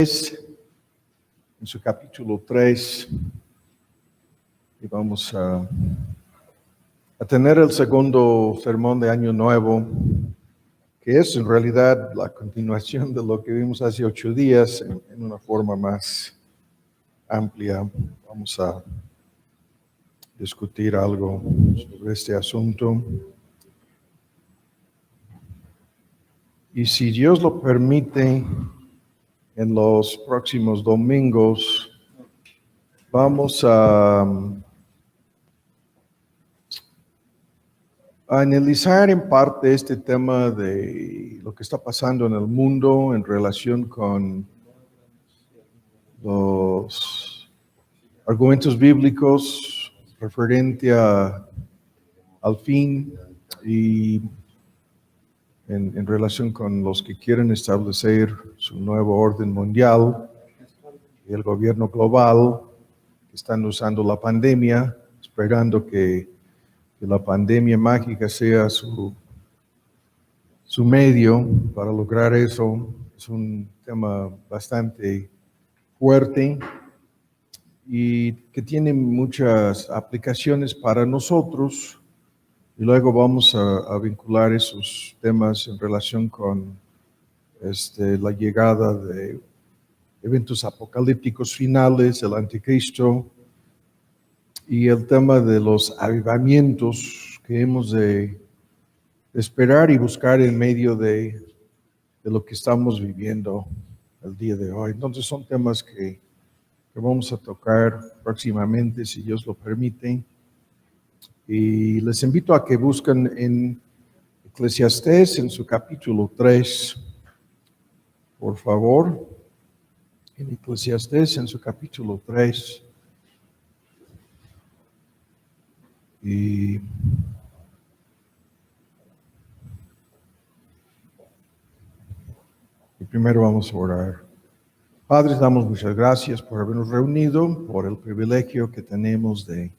en su capítulo 3, y vamos a tener el segundo sermón de Año Nuevo, que es en realidad la continuación de lo que vimos hace 8 días en una forma más amplia. Vamos a discutir algo sobre este asunto. Y si Dios lo permite, en los próximos domingos vamos a analizar en parte este tema de lo que está pasando en el mundo en relación con los argumentos bíblicos referente al fin y en relación con los que quieren establecer su nuevo orden mundial y el gobierno global, que están usando la pandemia, esperando que la pandemia mágica sea su medio para lograr eso. Es un tema bastante fuerte y que tiene muchas aplicaciones para nosotros. Y luego vamos a vincular esos temas en relación con la llegada de eventos apocalípticos finales, el anticristo, y el tema de los avivamientos que hemos de esperar y buscar en medio de lo que estamos viviendo el día de hoy. Entonces son temas que vamos a tocar próximamente, si Dios lo permite. Y les invito a que busquen en Eclesiastés, en su capítulo 3, por favor. En Eclesiastés, en su capítulo 3. Y primero vamos a orar. Padre, damos muchas gracias por habernos reunido, por el privilegio que tenemos de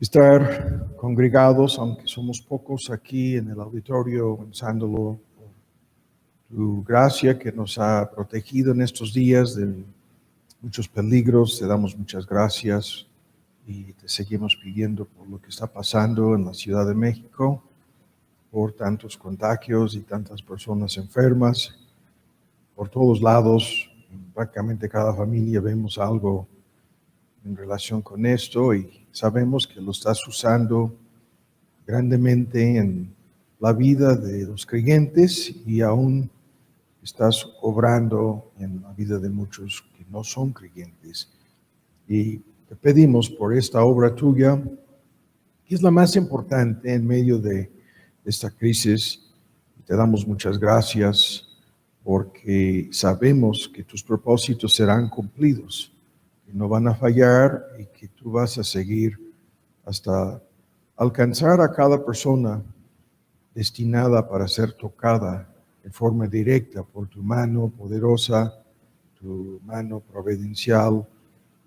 estar congregados, aunque somos pocos aquí en el auditorio, pensándolo por tu gracia que nos ha protegido en estos días de muchos peligros. Te damos muchas gracias y te seguimos pidiendo por lo que está pasando en la Ciudad de México, por tantos contagios y tantas personas enfermas. Por todos lados, prácticamente cada familia vemos algo en relación con esto y sabemos que lo estás usando grandemente en la vida de los creyentes y aún estás obrando en la vida de muchos que no son creyentes. Y te pedimos por esta obra tuya, que es la más importante en medio de esta crisis. Te damos muchas gracias porque sabemos que tus propósitos serán cumplidos, que no van a fallar y que tú vas a seguir hasta alcanzar a cada persona destinada para ser tocada en forma directa por tu mano poderosa, tu mano providencial,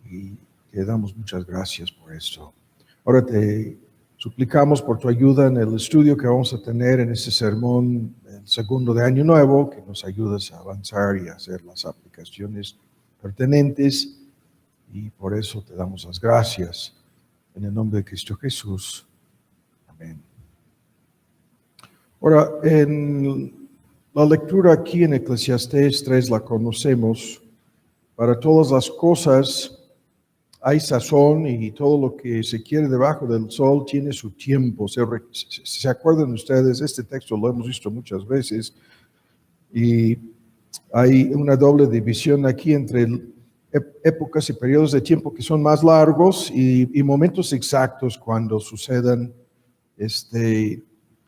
y te damos muchas gracias por esto. Ahora te suplicamos por tu ayuda en el estudio que vamos a tener en este sermón, el segundo de Año Nuevo, que nos ayudes a avanzar y a hacer las aplicaciones pertinentes, y por eso te damos las gracias. En el nombre de Cristo Jesús. Amén. Ahora, en la lectura aquí en Eclesiastés 3 la conocemos. Para todas las cosas hay sazón y todo lo que se quiere debajo del sol tiene su tiempo. ¿Se acuerdan ustedes? Este texto lo hemos visto muchas veces y hay una doble división aquí entre épocas y periodos de tiempo que son más largos y momentos exactos cuando sucedan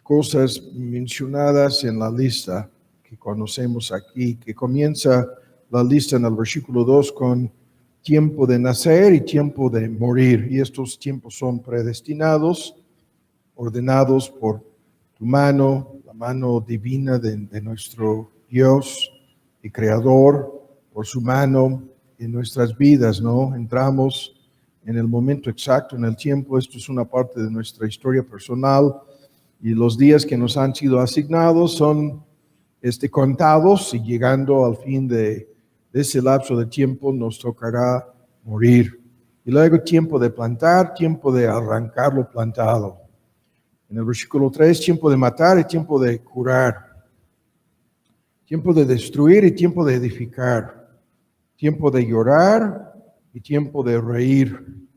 cosas mencionadas en la lista que conocemos aquí, que comienza la lista en el versículo 2 con tiempo de nacer y tiempo de morir. Y estos tiempos son predestinados, ordenados por tu mano, la mano divina de nuestro Dios y Creador, por su mano en nuestras vidas, ¿no? Entramos en el momento exacto, en el tiempo. Esto es una parte de nuestra historia personal y los días que nos han sido asignados son contados y llegando al fin de ese lapso de tiempo nos tocará morir. Y luego tiempo de plantar, tiempo de arrancar lo plantado. En el versículo 3, tiempo de matar y tiempo de curar. Tiempo de destruir y tiempo de edificar. Tiempo de llorar y tiempo de reír.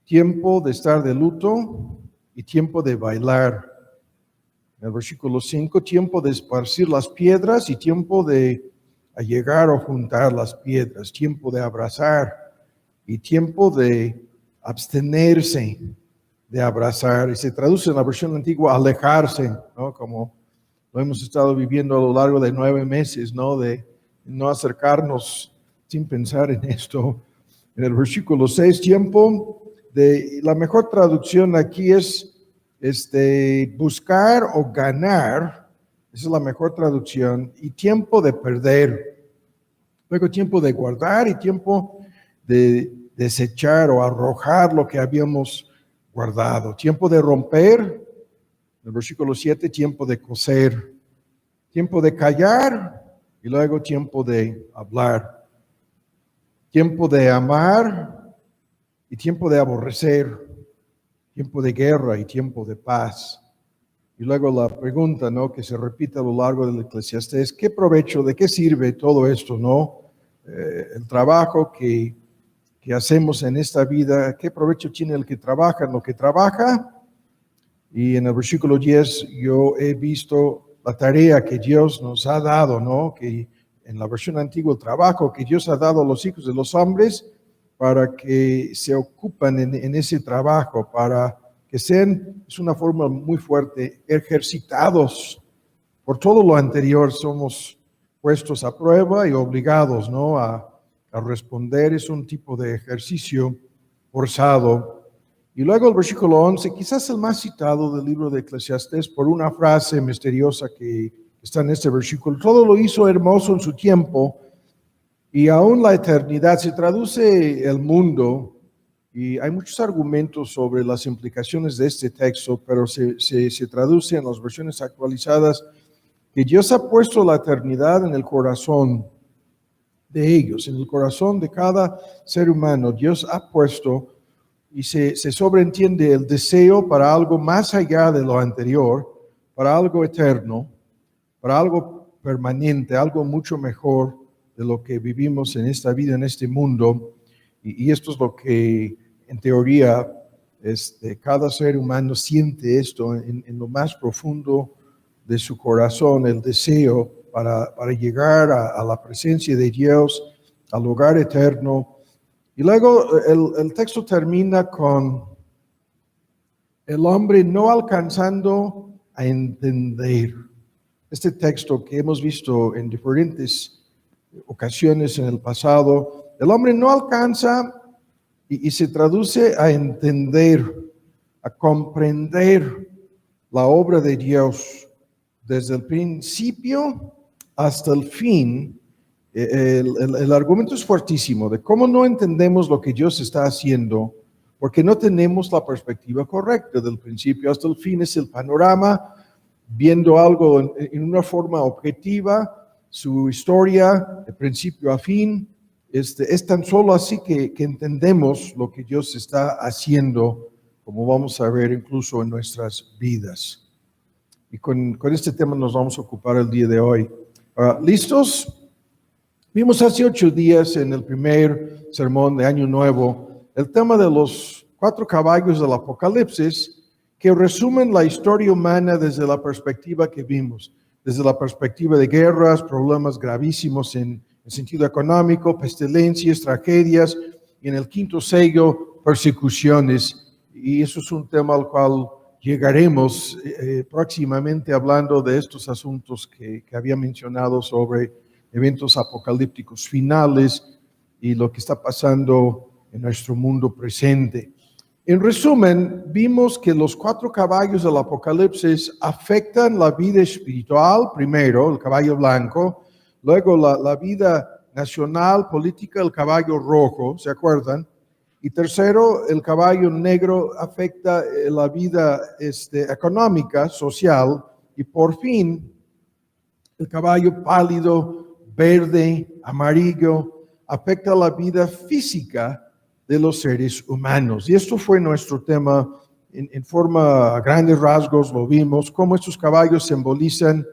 Tiempo de estar de luto y tiempo de bailar. En el versículo 5, tiempo de esparcir las piedras y tiempo de allegar o juntar las piedras. Tiempo de abrazar y tiempo de abstenerse de abrazar. Y se traduce en la versión antigua alejarse, ¿no? Como lo hemos estado viviendo a lo largo de 9 meses, ¿no? De no acercarnos sin pensar en esto. En el versículo 6, tiempo de, la mejor traducción aquí es buscar o ganar, esa es la mejor traducción, y tiempo de perder. Luego tiempo de guardar y tiempo de desechar o arrojar lo que habíamos guardado. Tiempo de romper, en el versículo 7, tiempo de coser. Tiempo de callar y luego tiempo de hablar. Tiempo de amar y tiempo de aborrecer. Tiempo de guerra y tiempo de paz. Y luego la pregunta, ¿no?, que se repite a lo largo del Eclesiastés, ¿qué provecho, de qué sirve todo esto, no? El trabajo que hacemos en esta vida, ¿qué provecho tiene el que trabaja en lo que trabaja? Y en el versículo 10 yo he visto la tarea que Dios nos ha dado, ¿no? Que en la versión antigua, el trabajo que Dios ha dado a los hijos de los hombres para que se ocupan en ese trabajo, para que sean, es una forma muy fuerte, ejercitados. Por todo lo anterior somos puestos a prueba y obligados, ¿no?, a responder. Es un tipo de ejercicio forzado. Y luego el versículo 11, quizás el más citado del libro de Eclesiastés por una frase misteriosa que está en este versículo. Todo lo hizo hermoso en su tiempo y aún la eternidad. Se traduce el mundo y hay muchos argumentos sobre las implicaciones de este texto, pero se traduce en las versiones actualizadas que Dios ha puesto la eternidad en el corazón de ellos, en el corazón de cada ser humano. Dios ha puesto y se sobreentiende el deseo para algo más allá de lo anterior, para algo eterno, para algo permanente, algo mucho mejor de lo que vivimos en esta vida, en este mundo. Y esto es lo que en teoría cada ser humano siente esto en lo más profundo de su corazón, el deseo para llegar a la presencia de Dios, al hogar eterno. Y luego el texto termina con el hombre no alcanzando a entender. Este texto que hemos visto en diferentes ocasiones en el pasado, el hombre no alcanza y se traduce a entender, a comprender la obra de Dios desde el principio hasta el fin. El argumento es fuertísimo de cómo no entendemos lo que Dios está haciendo porque no tenemos la perspectiva correcta. Del principio hasta el fin es el panorama, viendo algo en una forma objetiva, su historia de principio a fin. Es tan solo así que entendemos lo que Dios está haciendo, como vamos a ver incluso en nuestras vidas. Y con este tema nos vamos a ocupar el día de hoy. ¿Listos? Vimos hace 8 días en el primer sermón de Año Nuevo el tema de los 4 caballos del Apocalipsis, que resumen la historia humana desde la perspectiva que vimos, desde la perspectiva de guerras, problemas gravísimos en el sentido económico, pestilencias, tragedias, y en el 5º sello, persecuciones. Y eso es un tema al cual llegaremos próximamente, hablando de estos asuntos que había mencionado sobre eventos apocalípticos finales y lo que está pasando en nuestro mundo presente. En resumen, vimos que los 4 caballos del Apocalipsis afectan la vida espiritual, primero, el caballo blanco, luego la vida nacional, política, el caballo rojo, ¿se acuerdan? Y tercero, el caballo negro afecta la vida económica, social, y por fin, El caballo pálido, verde, amarillo, afecta la vida física de los seres humanos. Y esto fue nuestro tema en forma, a grandes rasgos lo vimos, cómo estos caballos simbolizan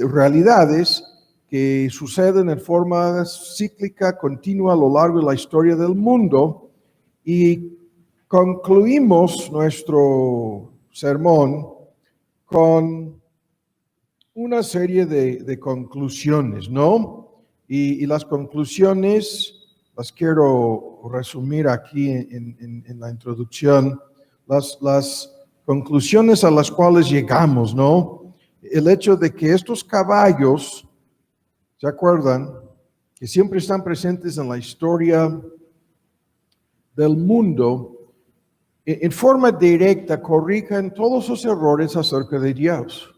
realidades que suceden en forma cíclica, continua a lo largo de la historia del mundo. Y concluimos nuestro sermón con una serie de conclusiones, ¿no? Y las conclusiones las quiero resumir aquí en la introducción. Las conclusiones a las cuales llegamos, ¿no? El hecho de que estos caballos, ¿se acuerdan? Que siempre están presentes en la historia del mundo, en forma directa corrijan todos los errores acerca de Dios,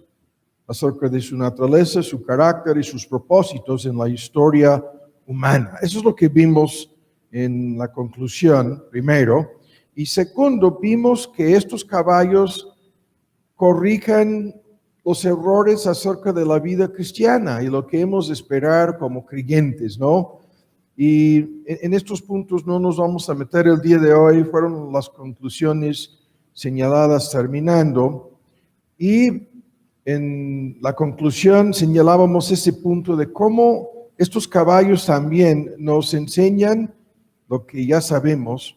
acerca de su naturaleza, su carácter y sus propósitos en la historia humana. Eso es lo que vimos en la conclusión, primero. Y segundo, vimos que estos caballos corrijan los errores acerca de la vida cristiana y lo que hemos de esperar como creyentes, ¿no? Y en estos puntos no nos vamos a meter el día de hoy, fueron las conclusiones señaladas terminando. Y en la conclusión señalábamos ese punto de cómo estos caballos también nos enseñan lo que ya sabemos.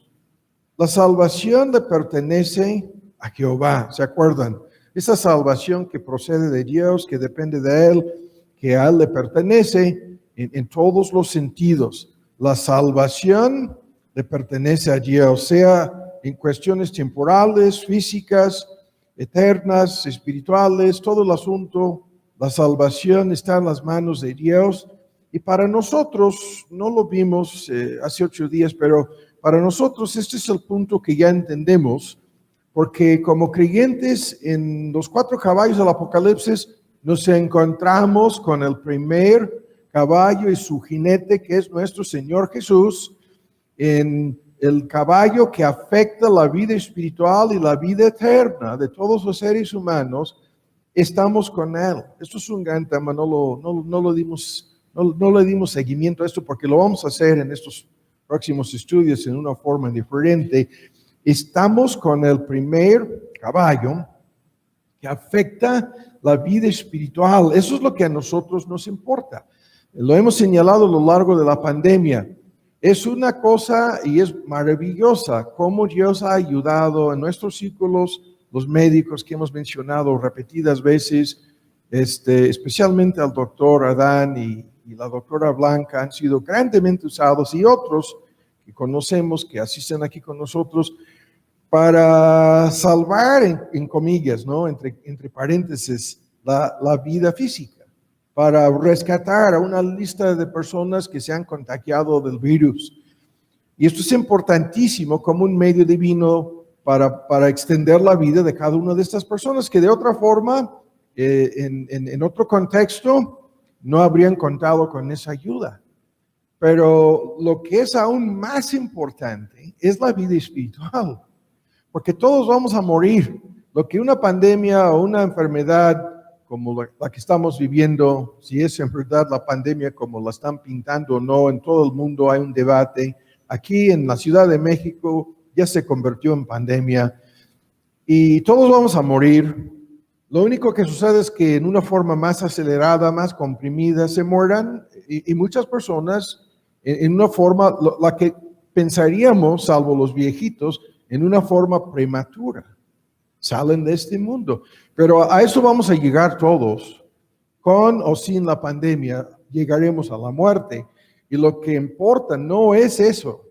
La salvación le pertenece a Jehová, ¿se acuerdan? Esa salvación que procede de Dios, que depende de Él, que a Él le pertenece en todos los sentidos. La salvación le pertenece a Dios, sea en cuestiones temporales, físicas, eternas, espirituales, todo el asunto. La salvación está en las manos de Dios. Y para nosotros, no lo vimos hace 8 días, pero para nosotros este es el punto que ya entendemos, porque como creyentes en los 4 caballos del Apocalipsis nos encontramos con el primer caballo y su jinete, que es nuestro Señor Jesús, en el caballo que afecta la vida espiritual y la vida eterna de todos los seres humanos. Estamos con Él. Esto es un gran tema, no le dimos seguimiento a esto porque lo vamos a hacer en estos próximos estudios en una forma diferente. Estamos con el primer caballo que afecta la vida espiritual. Eso es lo que a nosotros nos importa. Lo hemos señalado a lo largo de la pandemia. Es una cosa y es maravillosa cómo Dios ha ayudado en nuestros círculos, los médicos que hemos mencionado repetidas veces, especialmente al doctor Adán y la doctora Blanca han sido grandemente usados y otros que conocemos, que asisten aquí con nosotros, para salvar, en comillas, ¿no? Entre paréntesis, la vida física, para rescatar a una lista de personas que se han contagiado del virus. Y esto es importantísimo como un medio divino para extender la vida de cada una de estas personas que de otra forma, en otro contexto, no habrían contado con esa ayuda. Pero lo que es aún más importante es la vida espiritual, porque todos vamos a morir. Lo que una pandemia o una enfermedad como la que estamos viviendo, si es en verdad la pandemia como la están pintando o no, en todo el mundo hay un debate. Aquí en la Ciudad de México ya se convirtió en pandemia y todos vamos a morir. Lo único que sucede es que en una forma más acelerada, más comprimida, se mueran y muchas personas en una forma, la que pensaríamos, salvo los viejitos, en una forma prematura. Salen de este mundo. Pero a eso vamos a llegar todos. Con o sin la pandemia, llegaremos a la muerte. Y lo que importa no es eso,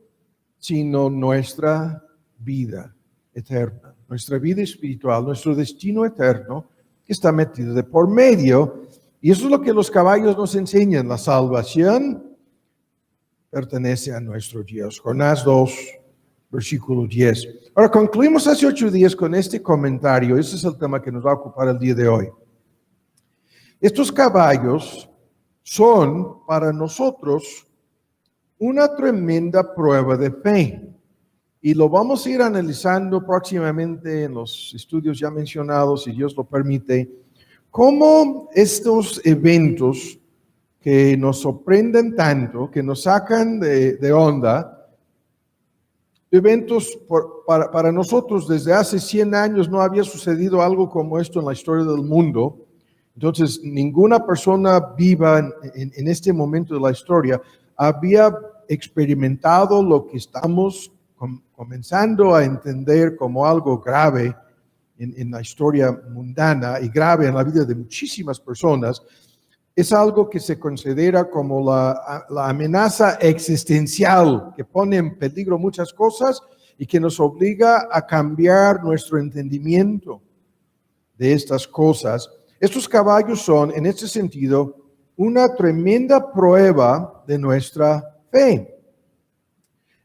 sino nuestra vida eterna, nuestra vida espiritual, nuestro destino eterno, que está metido de por medio. Y eso es lo que los caballos nos enseñan. La salvación pertenece a nuestro Dios. Jonás 2, versículo 10. Ahora, concluimos hace 8 días con este comentario. Ese es el tema que nos va a ocupar el día de hoy. Estos caballos son para nosotros una tremenda prueba de fe. Y lo vamos a ir analizando próximamente en los estudios ya mencionados, si Dios lo permite, cómo estos eventos que nos sorprenden tanto, que nos sacan de onda, eventos para nosotros desde hace 100 años no había sucedido algo como esto en la historia del mundo. Entonces, ninguna persona viva en este momento de la historia había experimentado lo que estamos comenzando a entender como algo grave en la historia mundana y grave en la vida de muchísimas personas. Es algo que se considera como la amenaza existencial que pone en peligro muchas cosas y que nos obliga a cambiar nuestro entendimiento de estas cosas. Estos caballos son, en este sentido, una tremenda prueba de nuestra fe.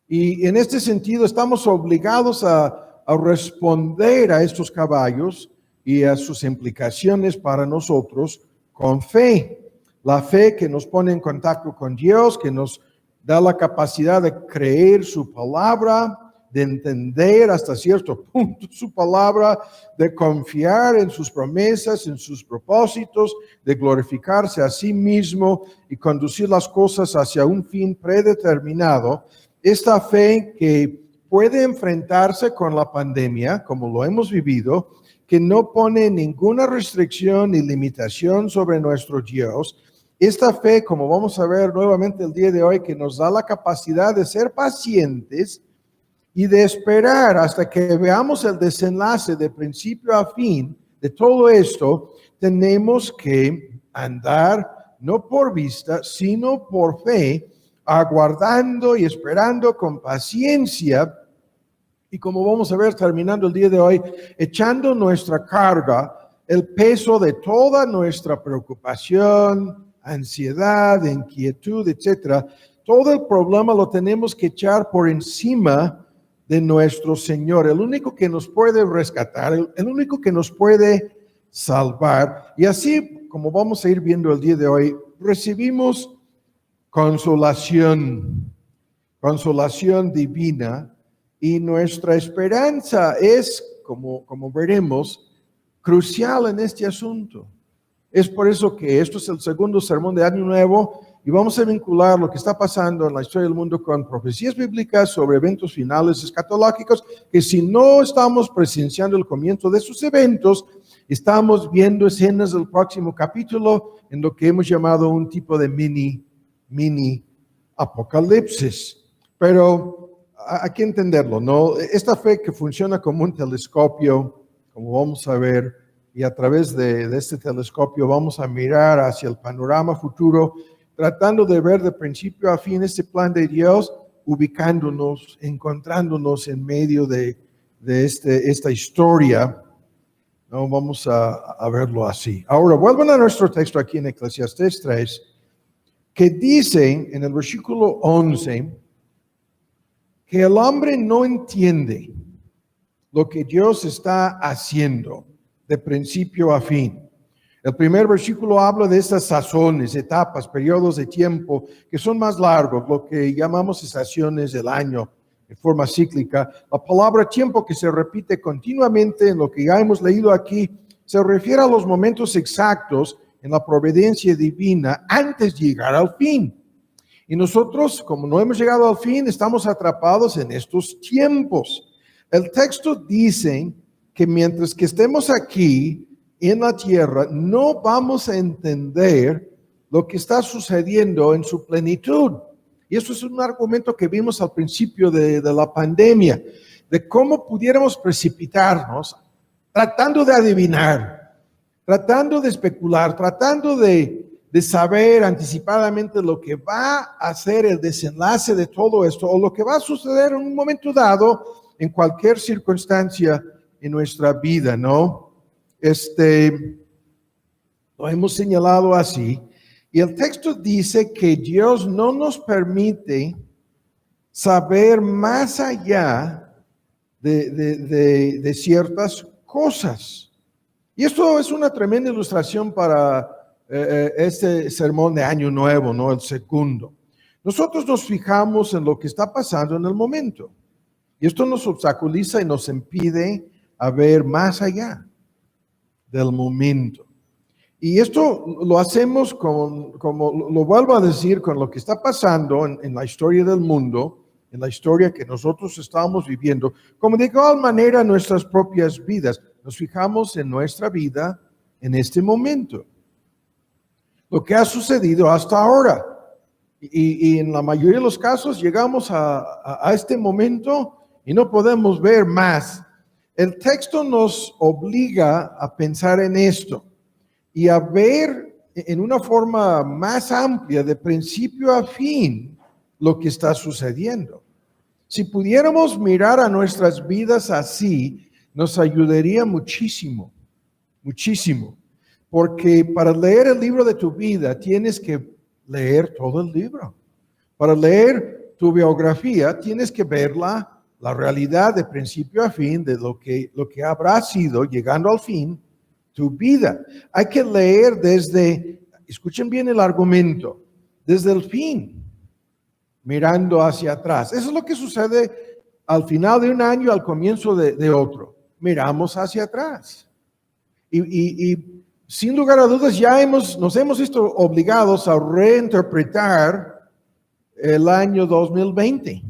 Y en este sentido estamos obligados a responder a estos caballos y a sus implicaciones para nosotros con fe. La fe que nos pone en contacto con Dios, que nos da la capacidad de creer su palabra, de entender hasta cierto punto su palabra, de confiar en sus promesas, en sus propósitos, de glorificarse a sí mismo y conducir las cosas hacia un fin predeterminado. Esta fe que puede enfrentarse con la pandemia, como lo hemos vivido, que no pone ninguna restricción ni limitación sobre nuestro Dios. Esta fe, como vamos a ver nuevamente el día de hoy, que nos da la capacidad de ser pacientes y de esperar hasta que veamos el desenlace de principio a fin de todo esto. Tenemos que andar no por vista, sino por fe, aguardando y esperando con paciencia. Y como vamos a ver terminando el día de hoy, echando nuestra carga, el peso de toda nuestra preocupación, ansiedad, inquietud, etcétera. Todo el problema lo tenemos que echar por encima de nuestro Señor, el único que nos puede rescatar, el único que nos puede salvar. Y así, como vamos a ir viendo el día de hoy, recibimos consolación divina, y nuestra esperanza es, como veremos, crucial en este asunto. Es por eso que esto es el segundo sermón de Año Nuevo y vamos a vincular lo que está pasando en la historia del mundo con profecías bíblicas sobre eventos finales escatológicos, que si no estamos presenciando el comienzo de esos eventos, estamos viendo escenas del próximo capítulo en lo que hemos llamado un tipo de mini apocalipsis. Pero hay que entenderlo, ¿no? Esta fe que funciona como un telescopio, como vamos a ver, y a través de este telescopio vamos a mirar hacia el panorama futuro, tratando de ver de principio a fin este plan de Dios, ubicándonos, encontrándonos en medio de esta historia. No, vamos a verlo así. Ahora, vuelvan a nuestro texto aquí en Eclesiastés 3, que dice en el versículo 11, que el hombre no entiende lo que Dios está haciendo de principio a fin. El primer versículo habla de estas sazones, etapas, periodos de tiempo que son más largos, lo que llamamos estaciones del año de forma cíclica. La palabra tiempo, que se repite continuamente en lo que ya hemos leído aquí, se refiere a los momentos exactos en la providencia divina antes de llegar al fin. Y nosotros, como no hemos llegado al fin, estamos atrapados en estos tiempos. El texto dice que mientras que estemos aquí en la tierra, no vamos a entender lo que está sucediendo en su plenitud. Y eso es un argumento que vimos al principio de la pandemia, de cómo pudiéramos precipitarnos tratando de adivinar, tratando de especular, tratando de saber anticipadamente lo que va a ser el desenlace de todo esto o lo que va a suceder en un momento dado en cualquier circunstancia en nuestra vida, ¿no? Lo hemos señalado así. Y el texto dice que Dios no nos permite saber más allá de ciertas cosas. Y esto es una tremenda ilustración para este sermón de Año Nuevo, ¿no? El segundo. Nosotros nos fijamos en lo que está pasando en el momento. Y esto nos obstaculiza y nos impide a ver más allá del momento. Y esto lo hacemos como lo vuelvo a decir, con lo que está pasando en la historia del mundo, en la historia que nosotros estamos viviendo, como de igual manera en nuestras propias vidas. Nos fijamos en nuestra vida en este momento, lo que ha sucedido hasta ahora. Y en la mayoría de los casos llegamos a este momento y no podemos ver más. El texto nos obliga a pensar en esto y a ver en una forma más amplia, de principio a fin, lo que está sucediendo. Si pudiéramos mirar a nuestras vidas así, nos ayudaría muchísimo, muchísimo. Porque para leer el libro de tu vida tienes que leer todo el libro. Para leer tu biografía tienes que verla, la realidad de principio a fin de lo que habrá sido, llegando al fin, tu vida. Hay que leer desde, escuchen bien el argumento, desde el fin, mirando hacia atrás. Eso es lo que sucede al final de un año, al comienzo de otro. Miramos hacia atrás. Y sin lugar a dudas ya nos hemos visto obligados a reinterpretar el año 2020.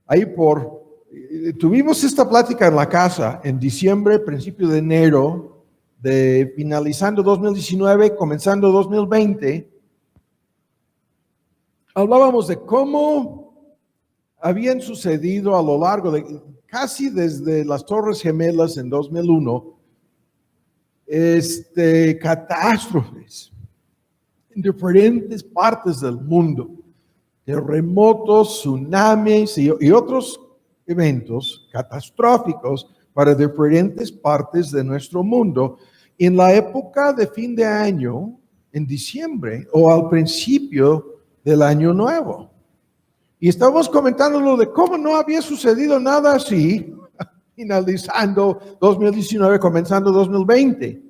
Ahí tuvimos esta plática en la casa en diciembre, principio de enero, finalizando 2019, comenzando 2020. Hablábamos de cómo habían sucedido a lo largo de casi desde las Torres Gemelas en 2001, catástrofes en diferentes partes del mundo, terremotos, tsunamis y otros eventos catastróficos para diferentes partes de nuestro mundo. En la época de fin de año, en diciembre o al principio del año nuevo. Y estábamos comentando lo de cómo no había sucedido nada así, finalizando 2019, comenzando 2020.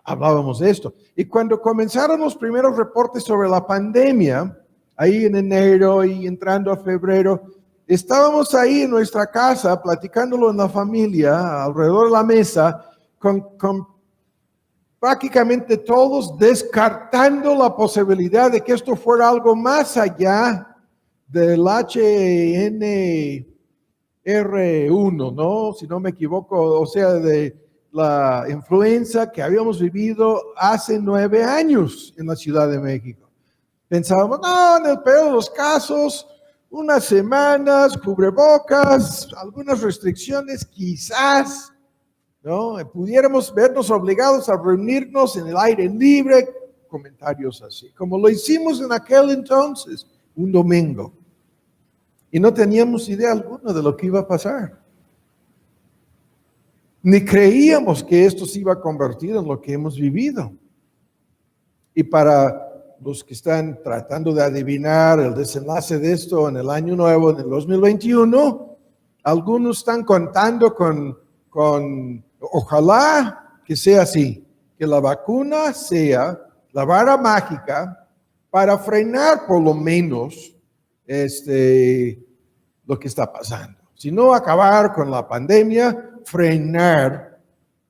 Hablábamos de esto. Y cuando comenzaron los primeros reportes sobre la pandemia, ahí en enero y entrando a febrero, estábamos ahí en nuestra casa, platicándolo en la familia, alrededor de la mesa, con prácticamente todos descartando la posibilidad de que esto fuera algo más allá del HNR1, ¿no? Si no me equivoco, o sea, de la influenza que habíamos vivido hace 9 años en la Ciudad de México. Pensábamos, no, en el peor de los casos, unas semanas, cubrebocas, algunas restricciones, quizás, ¿no? Pudiéramos vernos obligados a reunirnos en el aire libre, comentarios así, como lo hicimos en aquel entonces, un domingo. Y no teníamos idea alguna de lo que iba a pasar. Ni creíamos que esto se iba a convertir en lo que hemos vivido. Y para los que están tratando de adivinar el desenlace de esto en el año nuevo, en el 2021, algunos están contando con ojalá que sea así, que la vacuna sea la vara mágica para frenar por lo menos lo que está pasando. Si no acabar con la pandemia, frenar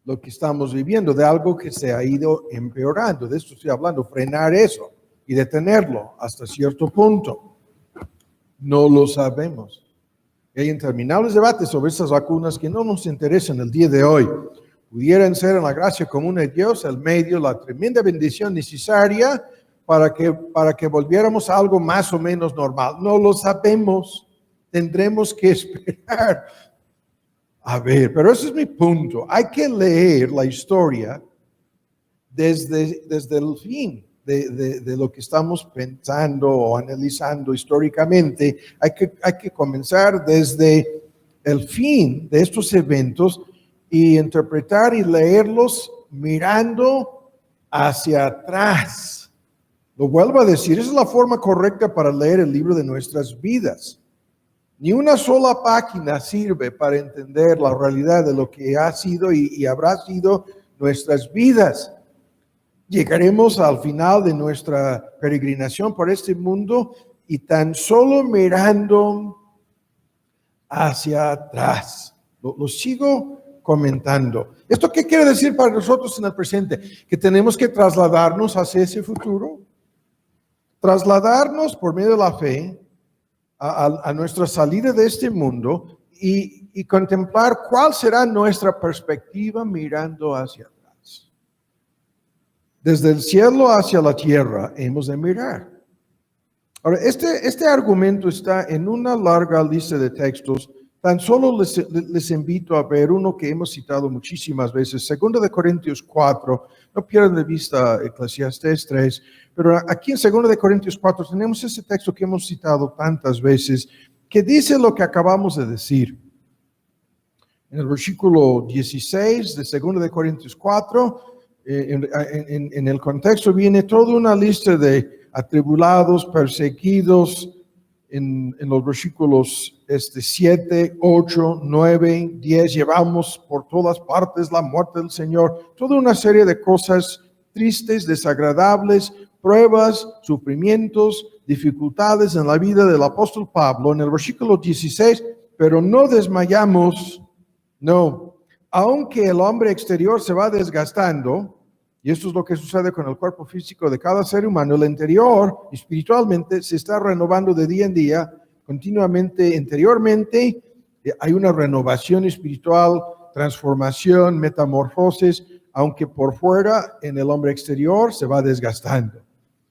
lo que estamos viviendo, de algo que se ha ido empeorando. De esto estoy hablando, frenar eso y detenerlo hasta cierto punto. No lo sabemos. Hay interminables debates sobre estas vacunas que no nos interesan el día de hoy. Pudieran ser en la gracia común de Dios el medio, la tremenda bendición necesaria para que volviéramos a algo más o menos normal. No lo sabemos. Tendremos que esperar. A ver, pero ese es mi punto. Hay que leer la historia desde el fin de lo que estamos pensando o analizando históricamente. Hay que comenzar desde el fin de estos eventos y interpretar y leerlos mirando hacia atrás. Lo vuelvo a decir, esa es la forma correcta para leer el libro de nuestras vidas. Ni una sola página sirve para entender la realidad de lo que ha sido y habrá sido nuestras vidas. Llegaremos al final de nuestra peregrinación por este mundo y tan solo mirando hacia atrás. Lo sigo comentando. ¿Esto qué quiere decir para nosotros en el presente? Que tenemos que trasladarnos hacia ese futuro. Trasladarnos por medio de la fe a nuestra salida de este mundo y contemplar cuál será nuestra perspectiva mirando hacia atrás. Desde el cielo hacia la tierra hemos de mirar. Ahora, este argumento está en una larga lista de textos. Tan solo les invito a ver uno que hemos citado muchísimas veces, 2 de Corintios 4, no pierdan de vista Eclesiastés 3, pero aquí en 2 de Corintios 4 tenemos ese texto que hemos citado tantas veces, que dice lo que acabamos de decir. En el versículo 16 de 2 de Corintios 4, en el contexto viene toda una lista de atribulados, perseguidos, en los versículos 7, 8, 9, 10, llevamos por todas partes la muerte del Señor, toda una serie de cosas tristes, desagradables, pruebas, sufrimientos, dificultades en la vida del apóstol Pablo. En el versículo 16, pero no desmayamos, no, aunque el hombre exterior se va desgastando, y esto es lo que sucede con el cuerpo físico de cada ser humano, el interior espiritualmente se está renovando de día en día, continuamente, interiormente, hay una renovación espiritual, transformación, metamorfosis, aunque por fuera en el hombre exterior se va desgastando.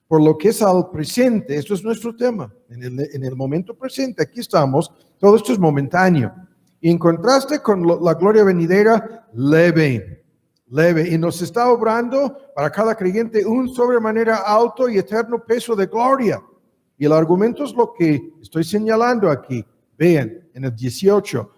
Por lo que es al presente, esto es nuestro tema, en el momento presente, aquí estamos, todo esto es momentáneo. Y en contraste con la gloria venidera, leve, y nos está obrando para cada creyente un sobremanera alto y eterno peso de gloria. Y el argumento es lo que estoy señalando aquí. Vean, en el 18,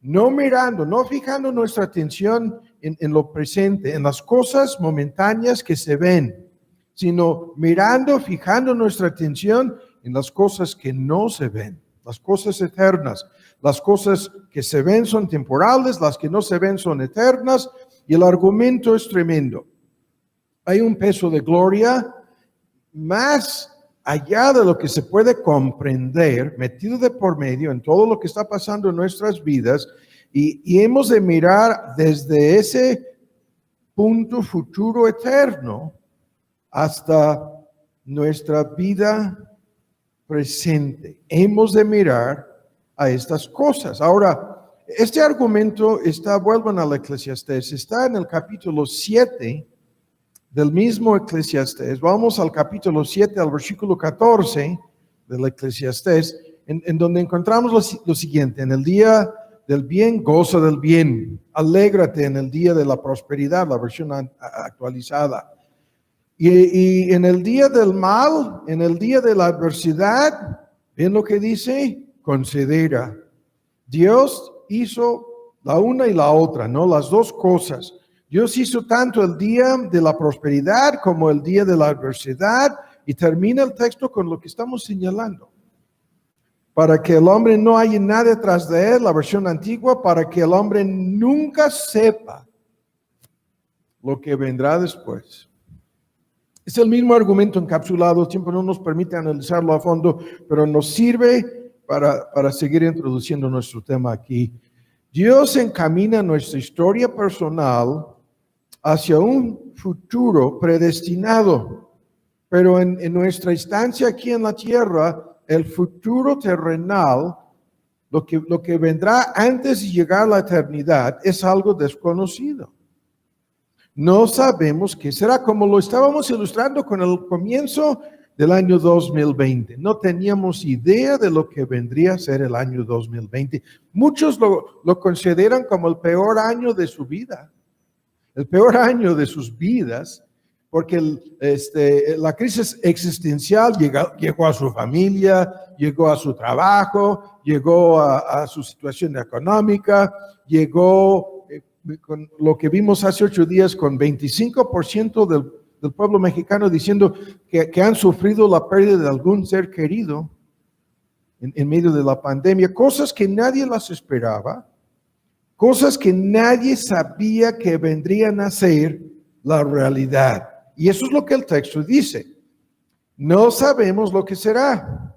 no mirando, no fijando nuestra atención en lo presente, en las cosas momentáneas que se ven, sino mirando, fijando nuestra atención en las cosas que no se ven, las cosas eternas. Las cosas que se ven son temporales, las que no se ven son eternas. Y el argumento es tremendo. Hay un peso de gloria más allá de lo que se puede comprender, metido de por medio en todo lo que está pasando en nuestras vidas, y hemos de mirar desde ese punto futuro eterno hasta nuestra vida presente. Hemos de mirar a estas cosas. Ahora, este argumento vuelvan al Eclesiastés, está en el capítulo 7 del mismo Eclesiastés. Vamos al capítulo 7, al versículo 14 del Eclesiastés, en donde encontramos lo siguiente: en el día del bien, goza del bien, alégrate en el día de la prosperidad, la versión actualizada. Y en el día del mal, en el día de la adversidad, ¿ven lo que dice? Considera. Dios hizo la una y la otra, ¿no? Las dos cosas. Dios hizo tanto el día de la prosperidad como el día de la adversidad, y termina el texto con lo que estamos señalando. Para que el hombre no haya nada detrás de él, la versión antigua, para que el hombre nunca sepa lo que vendrá después. Es el mismo argumento encapsulado, el tiempo no nos permite analizarlo a fondo, pero nos sirve para seguir introduciendo nuestro tema aquí. Dios encamina nuestra historia personal hacia un futuro predestinado, pero en nuestra estancia aquí en la tierra, el futuro terrenal, lo que vendrá antes de llegar a la eternidad, es algo desconocido. No sabemos qué será, como lo estábamos ilustrando con el comienzo del año 2020. No teníamos idea de lo que vendría a ser el año 2020. Muchos lo consideran como el peor año de su vida, el peor año de sus vidas, porque la crisis existencial llegó a su familia, llegó a su trabajo, llegó a su situación económica, llegó con lo que vimos hace 8 días con 25% del pueblo mexicano diciendo que han sufrido la pérdida de algún ser querido en medio de la pandemia, cosas que nadie las esperaba, cosas que nadie sabía que vendrían a ser la realidad. Y eso es lo que el texto dice. No sabemos lo que será.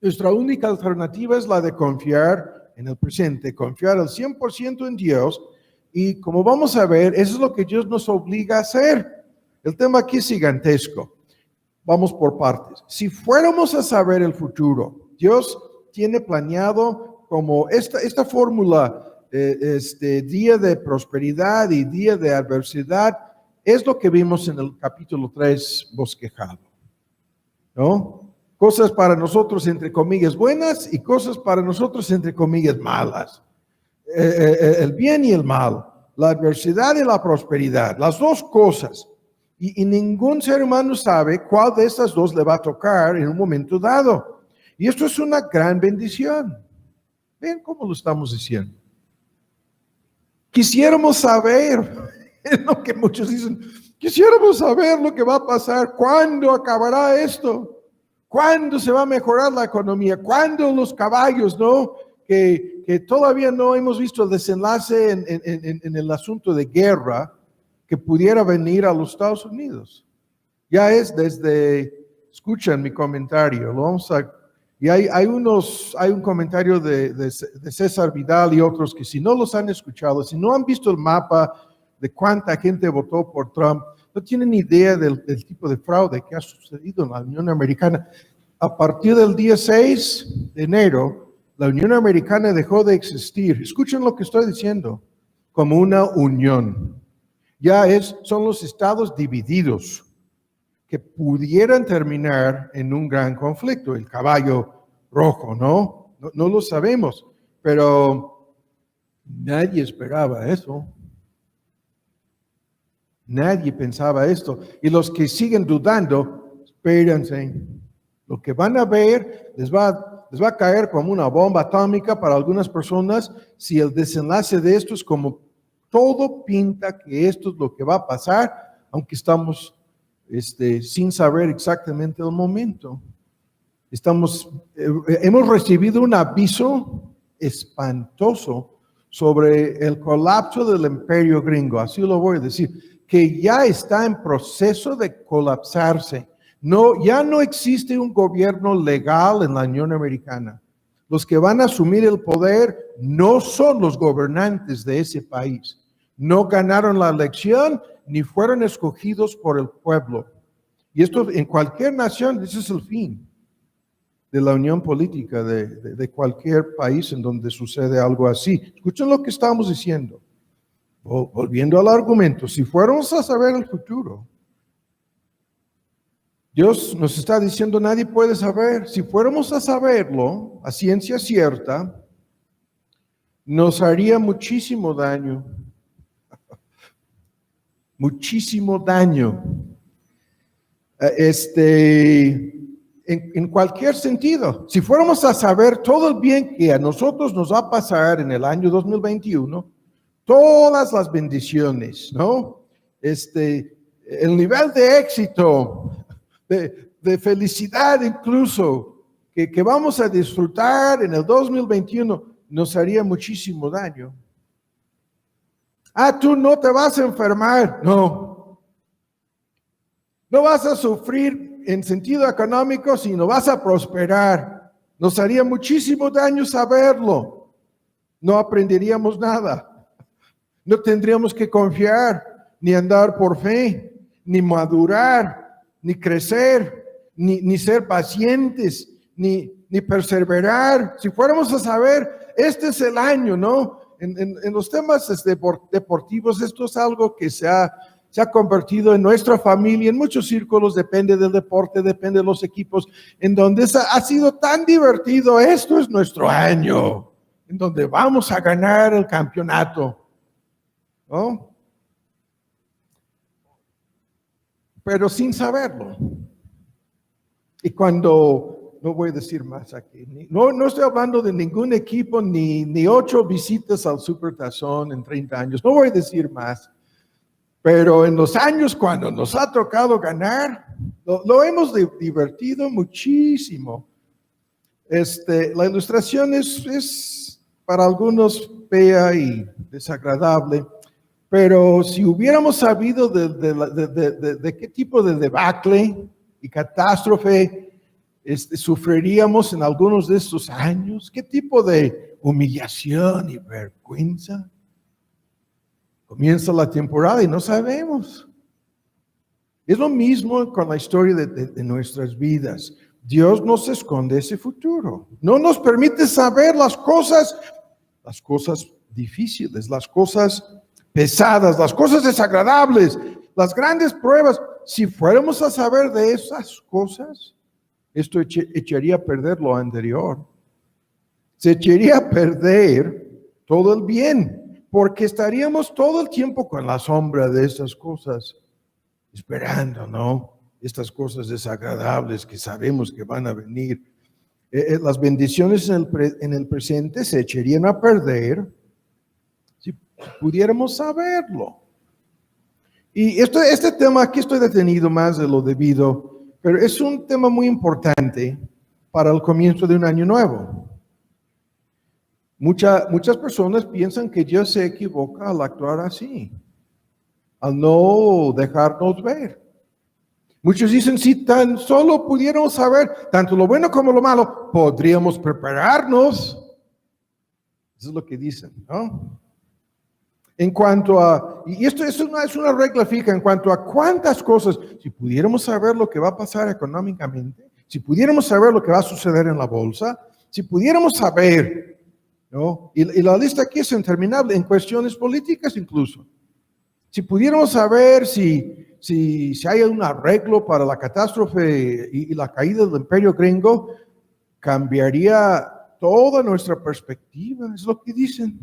Nuestra única alternativa es la de confiar en el presente, confiar al 100% en Dios Y como vamos a ver, eso es lo que Dios nos obliga a hacer. El tema aquí es gigantesco. Vamos por partes. Si fuéramos a saber el futuro, Dios tiene planeado como esta fórmula, día de prosperidad y día de adversidad, es lo que vimos en el capítulo 3 bosquejado, ¿no? Cosas para nosotros, entre comillas, buenas y cosas para nosotros, entre comillas, malas. El bien y el mal, la adversidad y la prosperidad, las dos cosas. Y ningún ser humano sabe cuál de estas dos le va a tocar en un momento dado. Y esto es una gran bendición. Ven cómo lo estamos diciendo. Quisiéramos saber, es lo que muchos dicen, quisiéramos saber lo que va a pasar, cuándo acabará esto, cuándo se va a mejorar la economía, cuándo los caballos, ¿no? Que todavía no hemos visto el desenlace en el asunto de guerra que pudiera venir a los Estados Unidos. Ya es escuchen mi comentario, lo vamos a, y hay un comentario de César Vidal y otros que si no los han escuchado, si no han visto el mapa de cuánta gente votó por Trump, no tienen idea del tipo de fraude que ha sucedido en la Unión Americana. A partir del día 6 de enero, la Unión Americana dejó de existir. Escuchen lo que estoy diciendo, como una unión. Son los estados divididos que pudieran terminar en un gran conflicto, el caballo rojo, ¿no? No lo sabemos, pero nadie esperaba eso. Nadie pensaba esto. Y los que siguen dudando, espérense. Lo que van a ver les va a caer como una bomba atómica para algunas personas si el desenlace de esto es como todo pinta que esto es lo que va a pasar, aunque estamos sin saber exactamente el momento. Hemos recibido un aviso espantoso sobre el colapso del imperio gringo, así lo voy a decir, que ya está en proceso de colapsarse. Ya no existe un gobierno legal en la Unión Americana. Los que van a asumir el poder no son los gobernantes de ese país. No ganaron la elección ni fueron escogidos por el pueblo. Y esto en cualquier nación, ese es el fin de la unión política de cualquier país en donde sucede algo así. Escuchen lo que estamos diciendo. Volviendo al argumento, si fuéramos a saber el futuro, Dios nos está diciendo, nadie puede saber. Si fuéramos a saberlo, a ciencia cierta, nos haría muchísimo daño. Muchísimo daño. En cualquier sentido. Si fuéramos a saber todo el bien que a nosotros nos va a pasar en el año 2021, todas las bendiciones, ¿no? El nivel de éxito, de felicidad incluso, que vamos a disfrutar en el 2021, nos haría muchísimo daño. Tú no te vas a enfermar. No. No vas a sufrir en sentido económico, sino vas a prosperar. Nos haría muchísimo daño saberlo. No aprenderíamos nada. No tendríamos que confiar, ni andar por fe, ni madurar, ni crecer, ni ser pacientes, ni perseverar. Si fuéramos a saber, este es el año, ¿no? En los temas deportivos, esto es algo que se ha convertido en nuestra familia, en muchos círculos, depende del deporte, depende de los equipos, en donde ha sido tan divertido. Esto es nuestro año, en donde vamos a ganar el campeonato, ¿no? Pero sin saberlo. Y cuando... No voy a decir más aquí. No estoy hablando de ningún equipo, ni 8 visitas al Supertazón en 30 años. No voy a decir más. Pero en los años cuando nos ha tocado ganar, lo hemos divertido muchísimo. La ilustración es para algunos fea y desagradable, pero si hubiéramos sabido de qué tipo de debacle y catástrofe sufriríamos en algunos de estos años, qué tipo de humillación y vergüenza, Comienza la temporada y no sabemos. Es lo mismo con la historia de nuestras vidas. Dios nos esconde ese futuro. No nos permite saber las cosas difíciles, las cosas pesadas, las cosas desagradables, las grandes pruebas. Si fuéramos a saber de esas cosas, esto echaría a perder lo anterior. Se echaría a perder todo el bien, porque estaríamos todo el tiempo con la sombra de esas cosas, esperando, ¿no? Estas cosas desagradables que sabemos que van a venir. Las bendiciones en el presente se echarían a perder si pudiéramos saberlo. Y este tema, aquí estoy detenido más de lo debido, pero es un tema muy importante para el comienzo de un año nuevo. Muchas personas piensan que Dios se equivoca al actuar así, al no dejarnos ver. Muchos dicen, si tan solo pudiéramos saber tanto lo bueno como lo malo, podríamos prepararnos. Eso es lo que dicen, ¿no? En cuanto a, y esto es una regla fija, en cuanto a cuántas cosas, si pudiéramos saber lo que va a pasar económicamente, si pudiéramos saber lo que va a suceder en la bolsa, si pudiéramos saber, ¿no? Y la lista aquí es interminable, en cuestiones políticas incluso. Si pudiéramos saber si hay un arreglo para la catástrofe y la caída del imperio gringo, cambiaría toda nuestra perspectiva, es lo que dicen.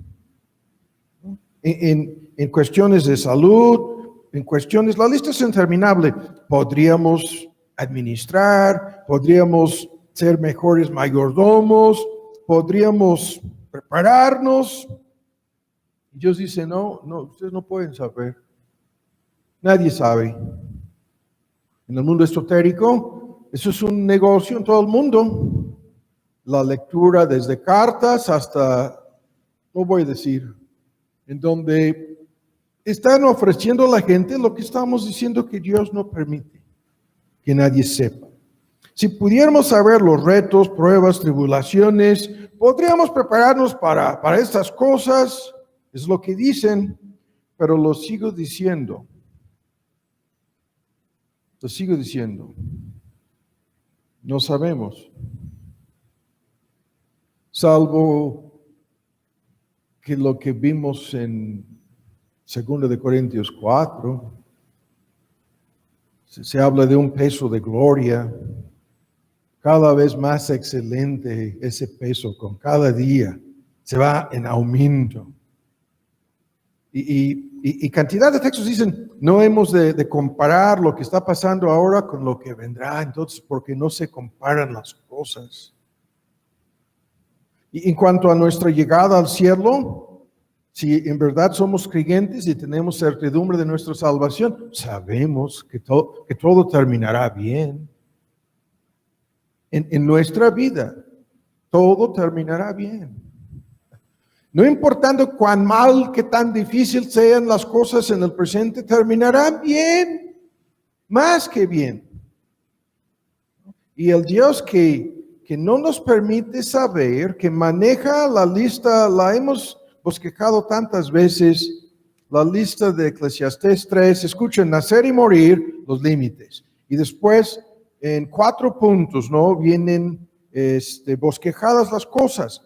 En cuestiones de salud, en cuestiones, la lista es interminable. Podríamos administrar, podríamos ser mejores mayordomos, podríamos prepararnos. Y Dios dice, no, ustedes no pueden saber. Nadie sabe. En el mundo esotérico, eso es un negocio en todo el mundo. La lectura desde cartas hasta, no voy a decir, en donde están ofreciendo a la gente lo que estamos diciendo que Dios no permite que nadie sepa. Si pudiéramos saber los retos, pruebas, tribulaciones, podríamos prepararnos para estas cosas, es lo que dicen, pero lo sigo diciendo, no sabemos, salvo que lo que vimos en 2 de Corintios 4, se habla de un peso de gloria, cada vez más excelente ese peso, con cada día se va en aumento. Y cantidad de textos dicen, no hemos de comparar lo que está pasando ahora con lo que vendrá, entonces, porque no se comparan las cosas. Y en cuanto a nuestra llegada al cielo, si en verdad somos creyentes y tenemos certidumbre de nuestra salvación, sabemos que todo terminará bien. En nuestra vida, todo terminará bien. No importando cuán mal, que tan difícil sean las cosas en el presente, terminarán bien, más que bien. Y el Dios que no nos permite saber, que maneja la lista, la hemos bosquejado tantas veces, la lista de Eclesiastés 3, escuchen, nacer y morir, los límites. Y después, en 4 puntos, ¿no? Vienen bosquejadas las cosas.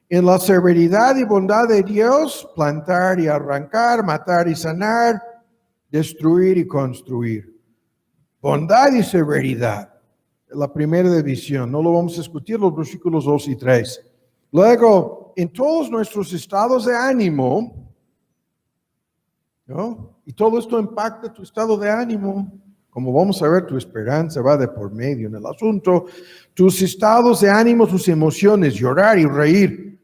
En la severidad y bondad de Dios, plantar y arrancar, matar y sanar, destruir y construir. Bondad y severidad. La primera división, no lo vamos a discutir, los versículos 2 y 3. Luego, en todos nuestros estados de ánimo, ¿no? Y todo esto impacta tu estado de ánimo. Como vamos a ver, tu esperanza va de por medio en el asunto. Tus estados de ánimo, tus emociones, llorar y reír,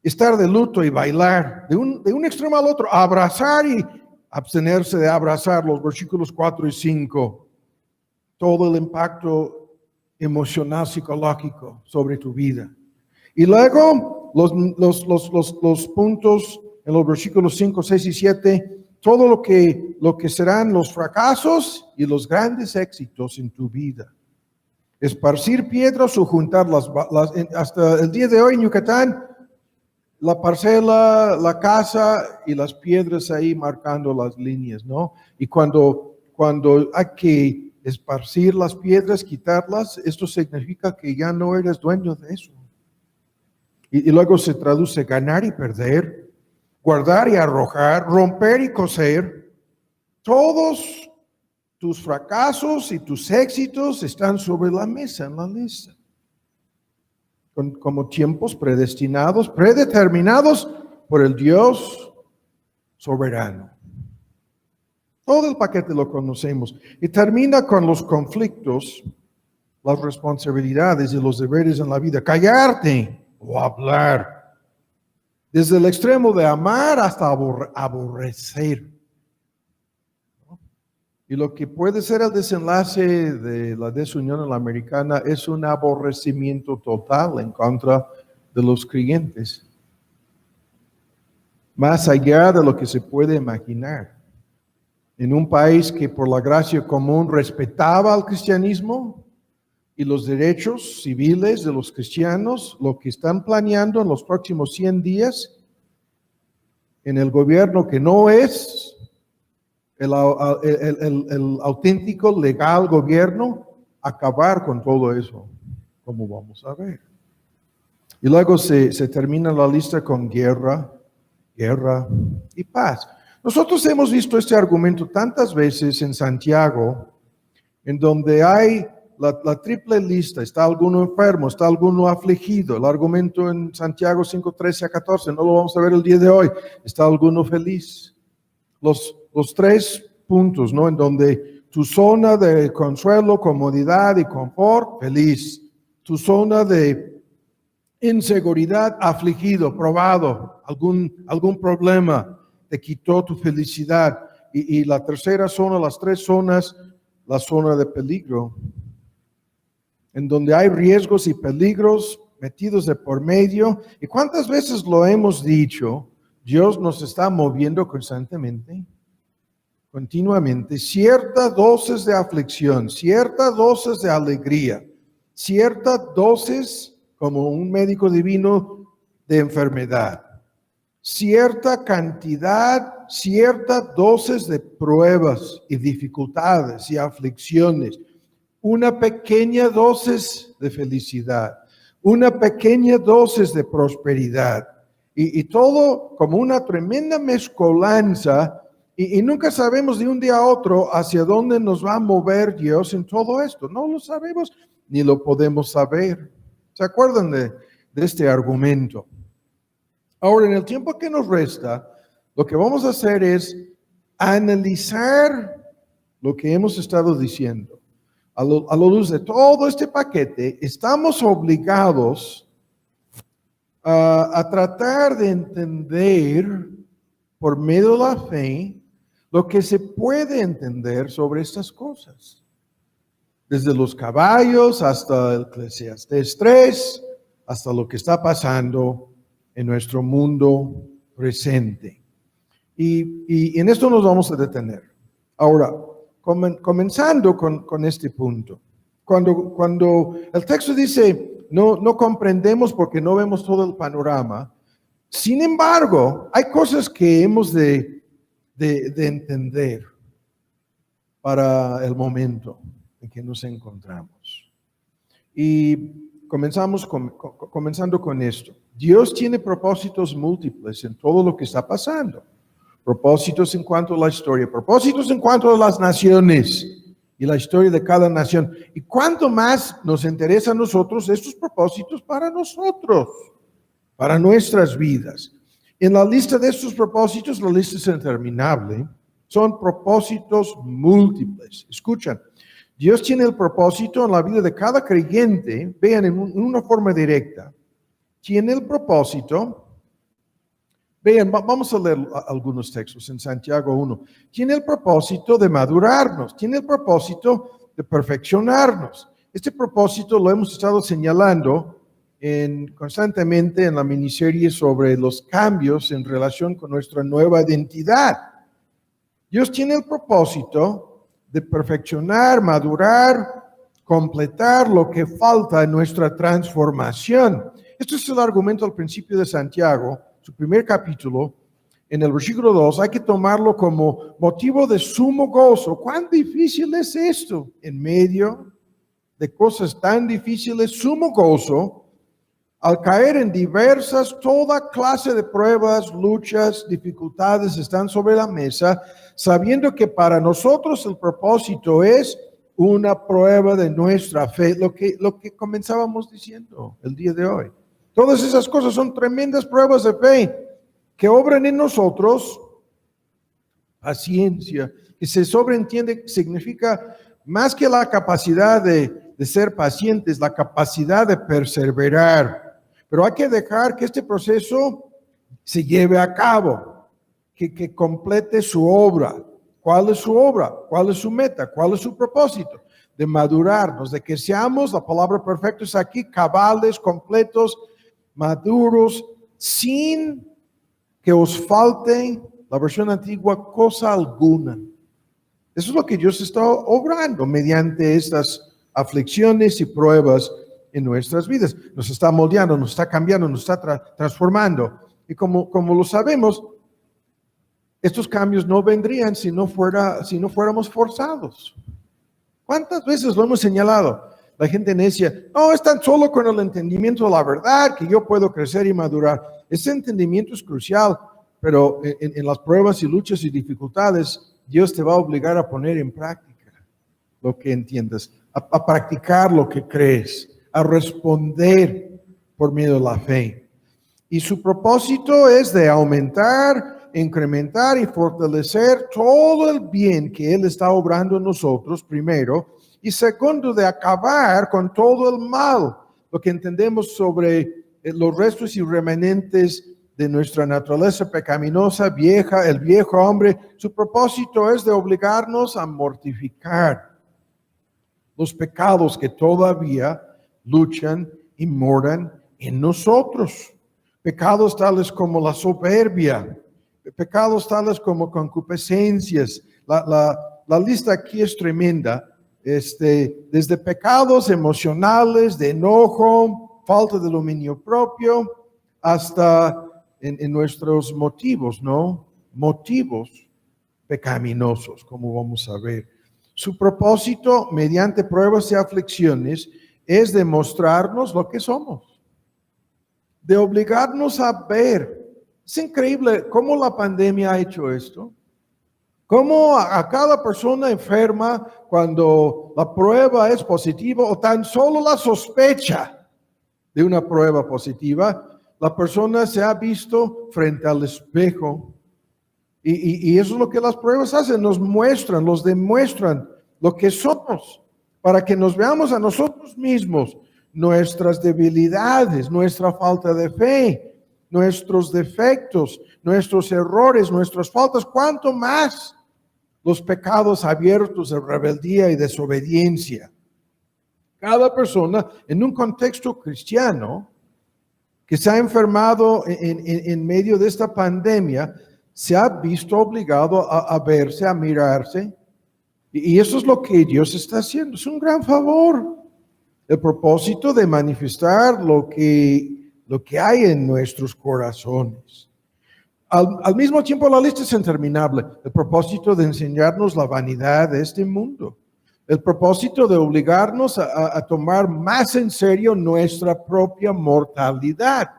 estar de luto y bailar, de un extremo al otro, abrazar y abstenerse de abrazar, los versículos 4 y 5. Todo el impacto emocional, psicológico sobre tu vida. Y luego los puntos en los versículos 5, 6 y 7, todo lo que serán los fracasos y los grandes éxitos en tu vida. Esparcir piedras o juntarlas. Hasta el día de hoy en Yucatán, la parcela, la casa y las piedras ahí marcando las líneas, ¿no? Y cuando hay que esparcir las piedras, quitarlas, esto significa que ya no eres dueño de eso. Y luego se traduce ganar y perder, guardar y arrojar, romper y coser. Todos tus fracasos y tus éxitos están sobre la mesa, en la lista. Como tiempos predestinados, predeterminados por el Dios soberano. Todo el paquete lo conocemos. Y termina con los conflictos, las responsabilidades y los deberes en la vida. Callarte o hablar. Desde el extremo de amar hasta aborrecer. Y lo que puede ser el desenlace de la desunión en la americana es un aborrecimiento total en contra de los creyentes. Más allá de lo que se puede imaginar. En un país que por la gracia común respetaba al cristianismo y los derechos civiles de los cristianos, lo que están planeando en los próximos 100 días, en el gobierno que no es el auténtico, legal gobierno, acabar con todo eso, como vamos a ver. Y luego se termina la lista con guerra y paz. Nosotros hemos visto este argumento tantas veces en Santiago, en donde hay la triple lista, está alguno enfermo, está alguno afligido. El argumento en Santiago 5:13 a 14, no lo vamos a ver el día de hoy, está alguno feliz. Los 3 puntos, ¿no? En donde tu zona de consuelo, comodidad y confort, feliz. Tu zona de inseguridad, afligido, probado, algún problema, te quitó tu felicidad. Y la tercera zona, las 3 zonas, la zona de peligro, en donde hay riesgos y peligros metidos de por medio. ¿Y cuántas veces lo hemos dicho? Dios nos está moviendo constantemente, continuamente, ciertas dosis de aflicción, ciertas dosis de alegría, ciertas dosis, como un médico divino, de enfermedad, cierta cantidad, ciertas dosis de pruebas y dificultades y aflicciones, una pequeña dosis de felicidad, una pequeña dosis de prosperidad. Y todo como una tremenda mezcolanza, y nunca sabemos de un día a otro hacia dónde nos va a mover Dios en todo esto. No lo sabemos ni lo podemos saber. ¿Se acuerdan de este argumento? Ahora, en el tiempo que nos resta, lo que vamos a hacer es analizar lo que hemos estado diciendo. A la luz de todo este paquete, estamos obligados a tratar de entender por medio de la fe lo que se puede entender sobre estas cosas. Desde los caballos hasta el Eclesiastés 3, hasta lo que está pasando en nuestro mundo presente. Y en esto nos vamos a detener. Ahora, comenzando con este punto. Cuando el texto dice, no comprendemos porque no vemos todo el panorama. Sin embargo, hay cosas que hemos de entender para el momento en que nos encontramos. Y comenzando con esto. Dios tiene propósitos múltiples en todo lo que está pasando. Propósitos en cuanto a la historia, propósitos en cuanto a las naciones y la historia de cada nación. Y cuánto más nos interesa a nosotros estos propósitos para nosotros, para nuestras vidas. En la lista de estos propósitos, la lista es interminable, son propósitos múltiples. Escuchan, Dios tiene el propósito en la vida de cada creyente, vean en una forma directa, tiene el propósito. Vean, vamos a leer algunos textos en Santiago 1. Tiene el propósito de madurarnos, tiene el propósito de perfeccionarnos. Este propósito lo hemos estado señalando constantemente en la miniserie sobre los cambios en relación con nuestra nueva identidad. Dios tiene el propósito de perfeccionar, madurar, completar lo que falta en nuestra transformación. Esto es el argumento al principio de Santiago, su primer capítulo, en el versículo 2, hay que tomarlo como motivo de sumo gozo. ¿Cuán difícil es esto? En medio de cosas tan difíciles, sumo gozo, al caer en diversas, toda clase de pruebas, luchas, dificultades están sobre la mesa, sabiendo que para nosotros el propósito es una prueba de nuestra fe, lo que comenzábamos diciendo el día de hoy. Todas esas cosas son tremendas pruebas de fe que obran en nosotros paciencia, que se sobreentiende significa más que la capacidad de ser pacientes, la capacidad de perseverar. Pero hay que dejar que este proceso se lleve a cabo, que complete su obra. ¿Cuál es su obra? ¿Cuál es su meta? ¿Cuál es su propósito? De madurarnos, de que seamos, la palabra perfecta es aquí, cabales, completos, maduros, sin que os falte, la versión antigua, cosa alguna. Eso es lo que Dios está obrando mediante estas aflicciones y pruebas en nuestras vidas. Nos está moldeando, nos está cambiando, nos está transformando. Y como lo sabemos, estos cambios no vendrían si no fuéramos forzados. ¿Cuántas veces lo hemos señalado? La gente necia, no, es tan solo con el entendimiento de la verdad que yo puedo crecer y madurar. Ese entendimiento es crucial, pero en las pruebas y luchas y dificultades, Dios te va a obligar a poner en práctica lo que entiendas, a practicar lo que crees, a responder por medio de la fe. Y su propósito es de aumentar, incrementar y fortalecer todo el bien que Él está obrando en nosotros, primero, y segundo, de acabar con todo el mal, lo que entendemos sobre los restos y remanentes de nuestra naturaleza pecaminosa, vieja, el viejo hombre. Su propósito es de obligarnos a mortificar los pecados que todavía luchan y moran en nosotros. Pecados tales como la soberbia, pecados tales como concupiscencias. La lista aquí es tremenda. Desde pecados emocionales, de enojo, falta de dominio propio, hasta en nuestros motivos, ¿no? Motivos pecaminosos, como vamos a ver. Su propósito, mediante pruebas y aflicciones, es demostrarnos lo que somos, de obligarnos a ver. Es increíble cómo la pandemia ha hecho esto. Cómo a cada persona enferma, cuando la prueba es positiva o tan solo la sospecha de una prueba positiva, la persona se ha visto frente al espejo. Y eso es lo que las pruebas hacen, nos demuestran lo que somos, para que nos veamos a nosotros mismos, nuestras debilidades, nuestra falta de fe, nuestros defectos, nuestros errores, nuestras faltas, cuánto más los pecados abiertos de rebeldía y desobediencia. Cada persona en un contexto cristiano que se ha enfermado en medio de esta pandemia, se ha visto obligado a verse, a mirarse. Y eso es lo que Dios está haciendo. Es un gran favor. El propósito de manifestar lo que hay en nuestros corazones. Al mismo tiempo, la lista es interminable. El propósito de enseñarnos la vanidad de este mundo. El propósito de obligarnos a tomar más en serio nuestra propia mortalidad.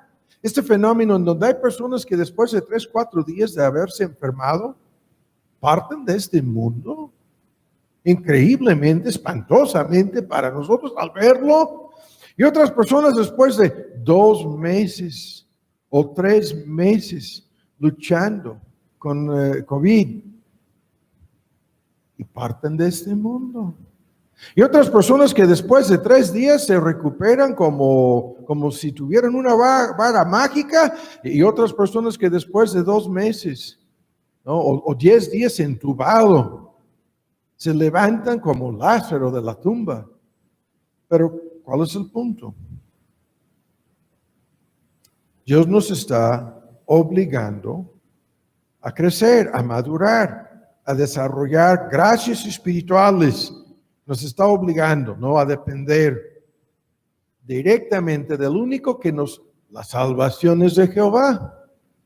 Este fenómeno en donde hay personas que después de 3, 4 días de haberse enfermado, parten de este mundo. Increíblemente, espantosamente para nosotros al verlo. Y otras personas después de 2 meses o 3 meses luchando con COVID y parten de este mundo. Y otras personas que después de 3 días se recuperan como si tuvieran una vara mágica, y otras personas que después de 2 meses, ¿no? o 10 días entubado, se levantan como Lázaro de la tumba. Pero, ¿cuál es el punto? Dios nos está obligando a crecer, a madurar, a desarrollar gracias espirituales. Nos está obligando, no a depender directamente del único que la salvación es de Jehová.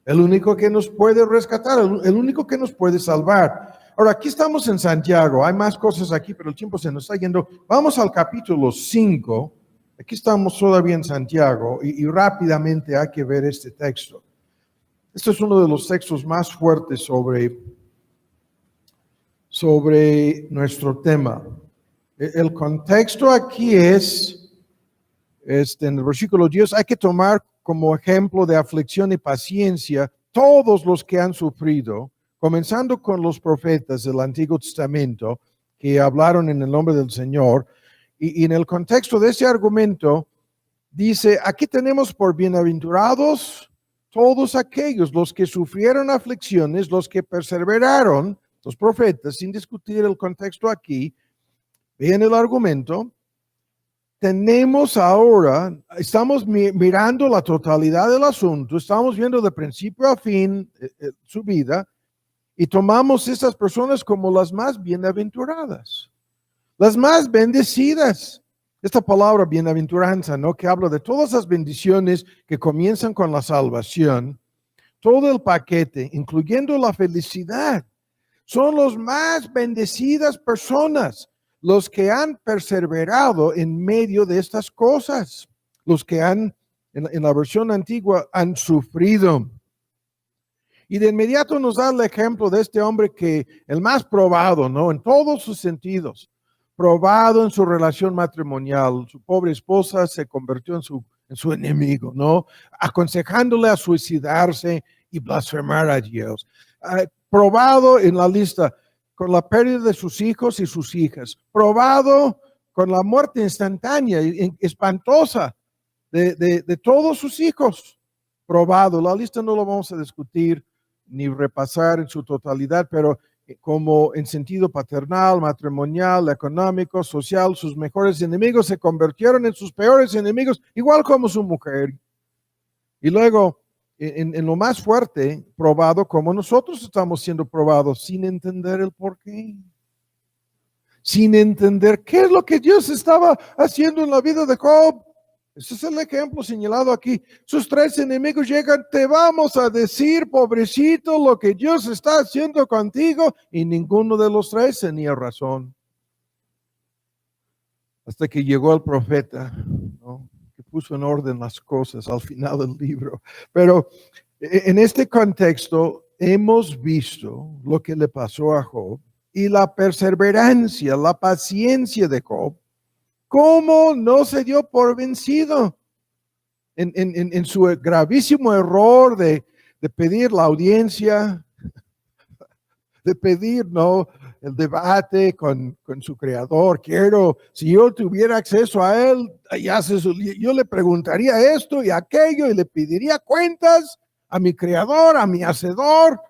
el único que nos puede rescatar, el único que nos puede salvar. Ahora, aquí estamos en Santiago, hay más cosas aquí, pero el tiempo se nos está yendo. Vamos al capítulo 5, aquí estamos todavía en Santiago, y rápidamente hay que ver este texto. Este es uno de los textos más fuertes sobre nuestro tema. El contexto aquí es, en el versículo 10, hay que tomar como ejemplo de aflicción y paciencia todos los que han sufrido, comenzando con los profetas del Antiguo Testamento que hablaron en el nombre del Señor. Y en el contexto de ese argumento, dice, aquí tenemos por bienaventurados todos aquellos, los que sufrieron aflicciones, los que perseveraron, los profetas, sin discutir el contexto aquí, vean el argumento. Tenemos ahora, estamos mirando la totalidad del asunto, estamos viendo de principio a fin su vida y tomamos esas personas como las más bienaventuradas, las más bendecidas. Esta palabra bienaventuranza, ¿no? Que habla de todas las bendiciones que comienzan con la salvación, todo el paquete, incluyendo la felicidad. Son los más bendecidas personas, los que han perseverado en medio de estas cosas, los que han, en la versión antigua, han sufrido. Y de inmediato nos da el ejemplo de este hombre que el más probado, ¿no? En todos sus sentidos, probado en su relación matrimonial. Su pobre esposa se convirtió en su enemigo, ¿no? Aconsejándole a suicidarse y blasfemar a Dios. Probado en la lista con la pérdida de sus hijos y sus hijas. Probado con la muerte instantánea y espantosa de todos sus hijos. Probado. La lista no lo vamos a discutir ni repasar en su totalidad, pero como en sentido paternal, matrimonial, económico, social, sus mejores enemigos se convirtieron en sus peores enemigos, igual como su mujer. Y luego, en lo más fuerte, probado como nosotros estamos siendo probados sin entender el porqué. Sin entender qué es lo que Dios estaba haciendo en la vida de Job. Ese es el ejemplo señalado aquí. Sus tres enemigos llegan, te vamos a decir, pobrecito, lo que Dios está haciendo contigo, y ninguno de los tres tenía razón. Hasta que llegó el profeta, ¿no? Que puso en orden las cosas al final del libro. Pero en este contexto hemos visto lo que le pasó a Job y la perseverancia, la paciencia de Job. ¿Cómo no se dio por vencido en su gravísimo error de pedir la audiencia, de pedir, ¿no?, el debate con su creador? Si yo tuviera acceso a él, yo le preguntaría esto y aquello y le pediría cuentas a mi creador, a mi hacedor.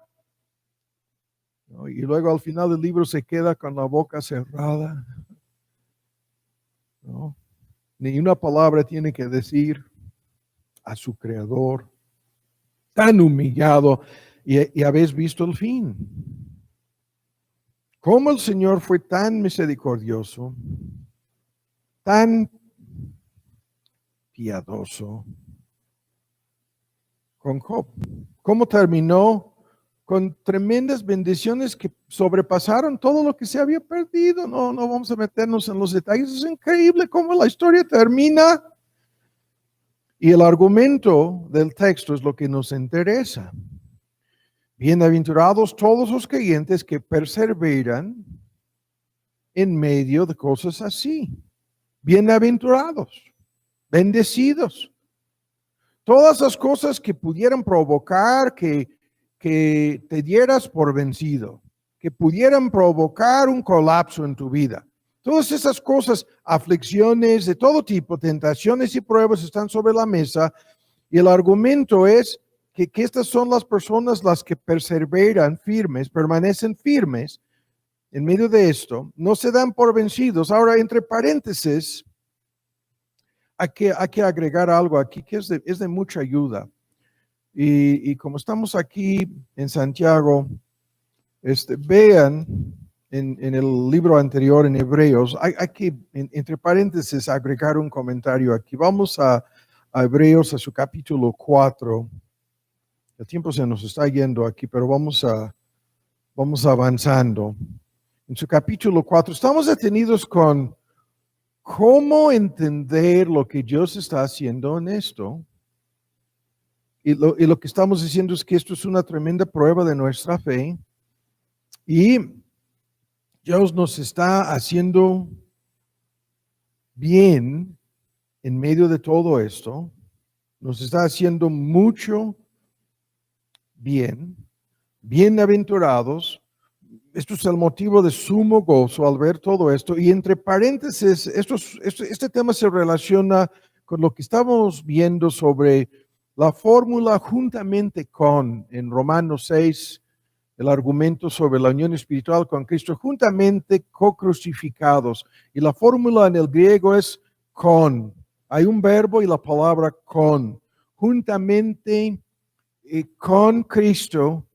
¿No? Y luego al final del libro se queda con la boca cerrada. ¿No? Ni una palabra tiene que decir a su creador, tan humillado, y habéis visto el fin. Cómo el Señor fue tan misericordioso, tan piadoso con Job. Cómo terminó con tremendas bendiciones que sobrepasaron todo lo que se había perdido. No vamos a meternos en los detalles. Es increíble cómo la historia termina. Y el argumento del texto es lo que nos interesa. Bienaventurados todos los creyentes que perseveran en medio de cosas así. Bienaventurados, bendecidos. Todas las cosas que pudieran provocar que te dieras por vencido, que pudieran provocar un colapso en tu vida. Todas esas cosas, aflicciones de todo tipo, tentaciones y pruebas están sobre la mesa, y el argumento es que estas son las personas las que perseveran firmes, permanecen firmes en medio de esto, no se dan por vencidos. Ahora, entre paréntesis, hay que agregar algo aquí que es de mucha ayuda. Y como estamos aquí en Santiago, vean en el libro anterior, en Hebreos, hay que, entre paréntesis, agregar un comentario aquí. Vamos a Hebreos, a su capítulo 4. El tiempo se nos está yendo aquí, pero vamos avanzando. En su capítulo 4 estamos detenidos con cómo entender lo que Dios está haciendo en esto. Y lo que estamos diciendo es que esto es una tremenda prueba de nuestra fe. Y Dios nos está haciendo bien en medio de todo esto. Nos está haciendo mucho bien. Bienaventurados. Esto es el motivo de sumo gozo al ver todo esto. Y entre paréntesis, este tema se relaciona con lo que estamos viendo sobre la fórmula juntamente con, en Romanos 6, el argumento sobre la unión espiritual con Cristo, juntamente co-crucificados. Y la fórmula en el griego es con. Hay un verbo y la palabra con. Juntamente con Cristo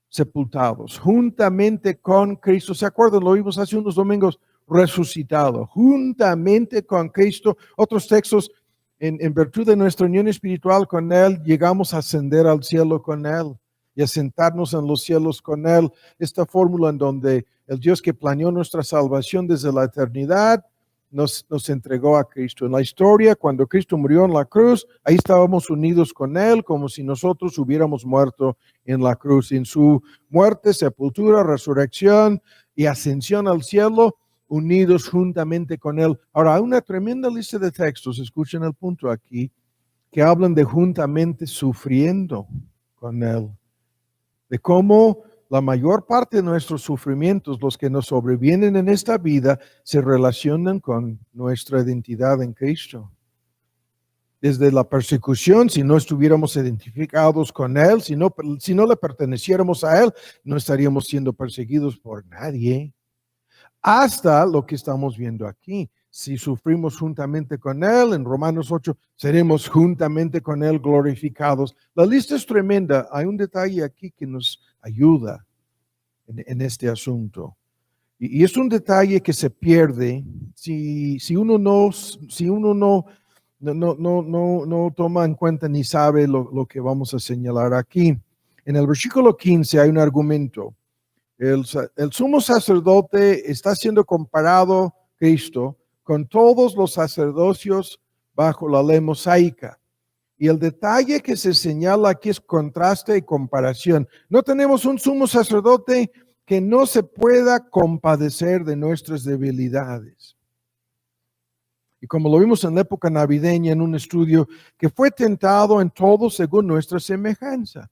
sepultados, juntamente con Cristo. ¿Se acuerdan? Lo vimos hace unos domingos, resucitado, juntamente con Cristo. Otros textos, en virtud de nuestra unión espiritual con Él, llegamos a ascender al cielo con Él y a sentarnos en los cielos con Él. Esta fórmula en donde el Dios que planeó nuestra salvación desde la eternidad nos entregó a Cristo. En la historia, cuando Cristo murió en la cruz, ahí estábamos unidos con Él, como si nosotros hubiéramos muerto en la cruz. En su muerte, sepultura, resurrección y ascensión al cielo, unidos juntamente con Él. Ahora, hay una tremenda lista de textos, escuchen el punto aquí, que hablan de juntamente sufriendo con Él, de cómo la mayor parte de nuestros sufrimientos, los que nos sobrevienen en esta vida, se relacionan con nuestra identidad en Cristo. Desde la persecución, si no estuviéramos identificados con Él, si no le perteneciéramos a Él, no estaríamos siendo perseguidos por nadie. Hasta lo que estamos viendo aquí. Si sufrimos juntamente con Él, en Romanos 8, seremos juntamente con Él glorificados. La lista es tremenda. Hay un detalle aquí que nos ayuda en este asunto. Y es un detalle que se pierde si uno no toma en cuenta ni sabe lo que vamos a señalar aquí. En el versículo 15 hay un argumento. El sumo sacerdote está siendo comparado, Cristo, con todos los sacerdocios bajo la ley mosaica. Y el detalle que se señala aquí es contraste y comparación. No tenemos un sumo sacerdote que no se pueda compadecer de nuestras debilidades. Y como lo vimos en la época navideña en un estudio, que fue tentado en todo según nuestra semejanza.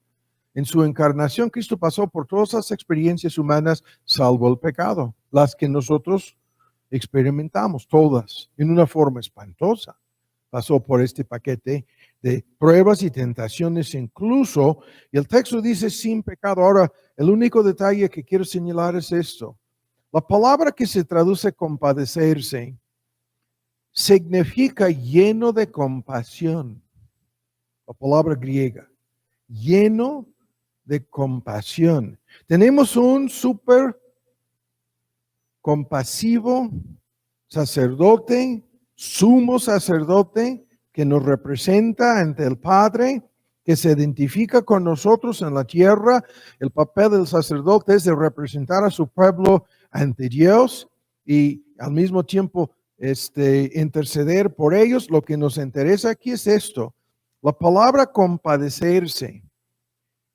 En su encarnación, Cristo pasó por todas las experiencias humanas, salvo el pecado, las que nosotros experimentamos, todas, en una forma espantosa. Pasó por este paquete de pruebas y tentaciones incluso, y el texto dice sin pecado. Ahora, el único detalle que quiero señalar es esto. La palabra que se traduce compadecerse significa lleno de compasión. La palabra griega, lleno de compasión. Tenemos un súper compasivo sacerdote, sumo sacerdote, que nos representa ante el Padre, que se identifica con nosotros en la tierra. El papel del sacerdote es de representar a su pueblo ante Dios y al mismo tiempo interceder por ellos. Lo que nos interesa aquí es esto. La palabra compadecerse,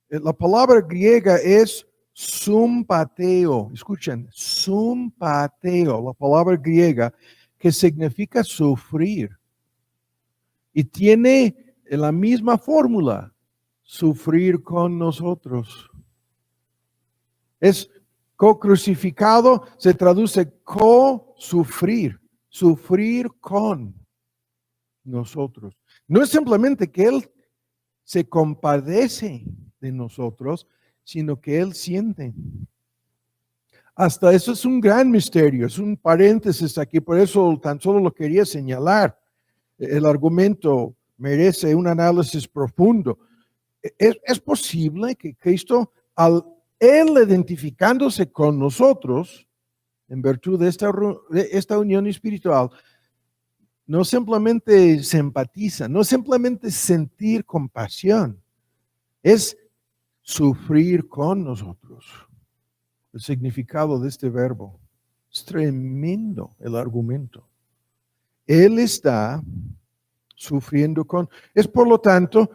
la palabra griega es sympateo. Escuchen, sympateo, la palabra griega que significa sufrir. Y tiene la misma fórmula, sufrir con nosotros. Es co-crucificado, se traduce co-sufrir, sufrir con nosotros. No es simplemente que Él se compadece de nosotros, sino que Él siente. Hasta eso es un gran misterio, es un paréntesis aquí, por eso tan solo lo quería señalar. El argumento merece un análisis profundo. ¿Es posible que Cristo, al Él identificándose con nosotros, en virtud de esta unión espiritual, no simplemente se empatiza, no simplemente sentir compasión, es sufrir con nosotros. El significado de este verbo es tremendo, el argumento. Él está sufriendo con. Es por lo tanto,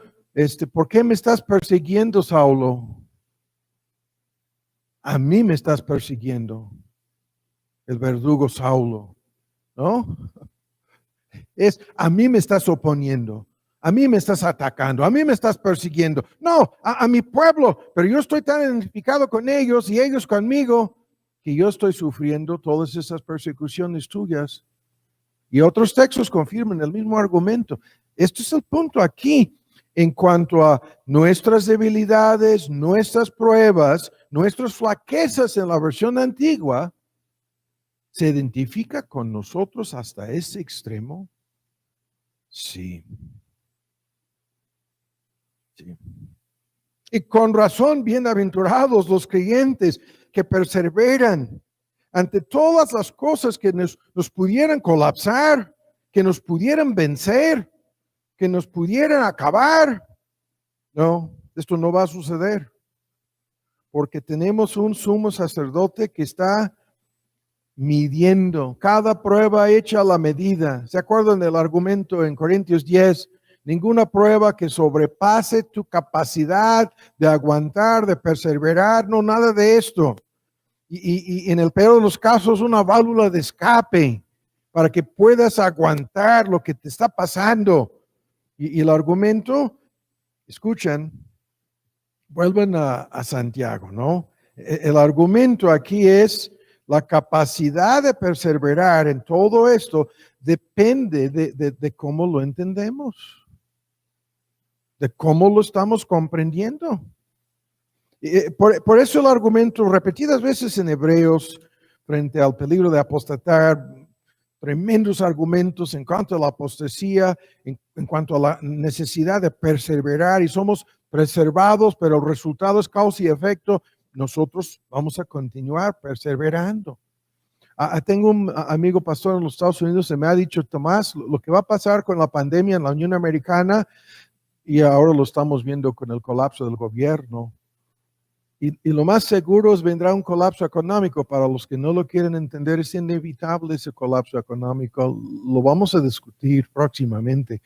¿por qué me estás persiguiendo, Saulo? A mí me estás persiguiendo, el verdugo Saulo, ¿no? A mí me estás oponiendo, a mí me estás atacando, a mí me estás persiguiendo. No, a mi pueblo, pero yo estoy tan identificado con ellos y ellos conmigo que yo estoy sufriendo todas esas persecuciones tuyas. Y otros textos confirman el mismo argumento. Este es el punto aquí en cuanto a nuestras debilidades, nuestras pruebas, nuestras flaquezas en la versión antigua. ¿Se identifica con nosotros hasta ese extremo? Sí. Sí. Y con razón, bienaventurados los creyentes que perseveran ante todas las cosas que nos pudieran colapsar, que nos pudieran vencer, que nos pudieran acabar. No, esto no va a suceder, porque tenemos un sumo sacerdote que está midiendo cada prueba hecha a la medida. ¿Se acuerdan del argumento en Corintios 10? Ninguna prueba que sobrepase tu capacidad de aguantar, de perseverar, no, nada de esto. Y en el peor de los casos, una válvula de escape para que puedas aguantar lo que te está pasando. Y el argumento, escuchan, vuelven a Santiago, ¿no? El argumento aquí es la capacidad de perseverar en todo esto depende de cómo lo entendemos, de cómo lo estamos comprendiendo. Por eso el argumento repetidas veces en Hebreos frente al peligro de apostatar, tremendos argumentos en cuanto a la apostasía, en cuanto a la necesidad de perseverar, y somos preservados, pero el resultado es causa y efecto. Nosotros vamos a continuar perseverando. Tengo un amigo pastor en los Estados Unidos, se me ha dicho, Tomás, lo que va a pasar con la pandemia en la Unión Americana, y ahora lo estamos viendo con el colapso del gobierno. Y lo más seguro es vendrá un colapso económico. Para los que no lo quieren entender, es inevitable ese colapso económico. Lo vamos a discutir próximamente.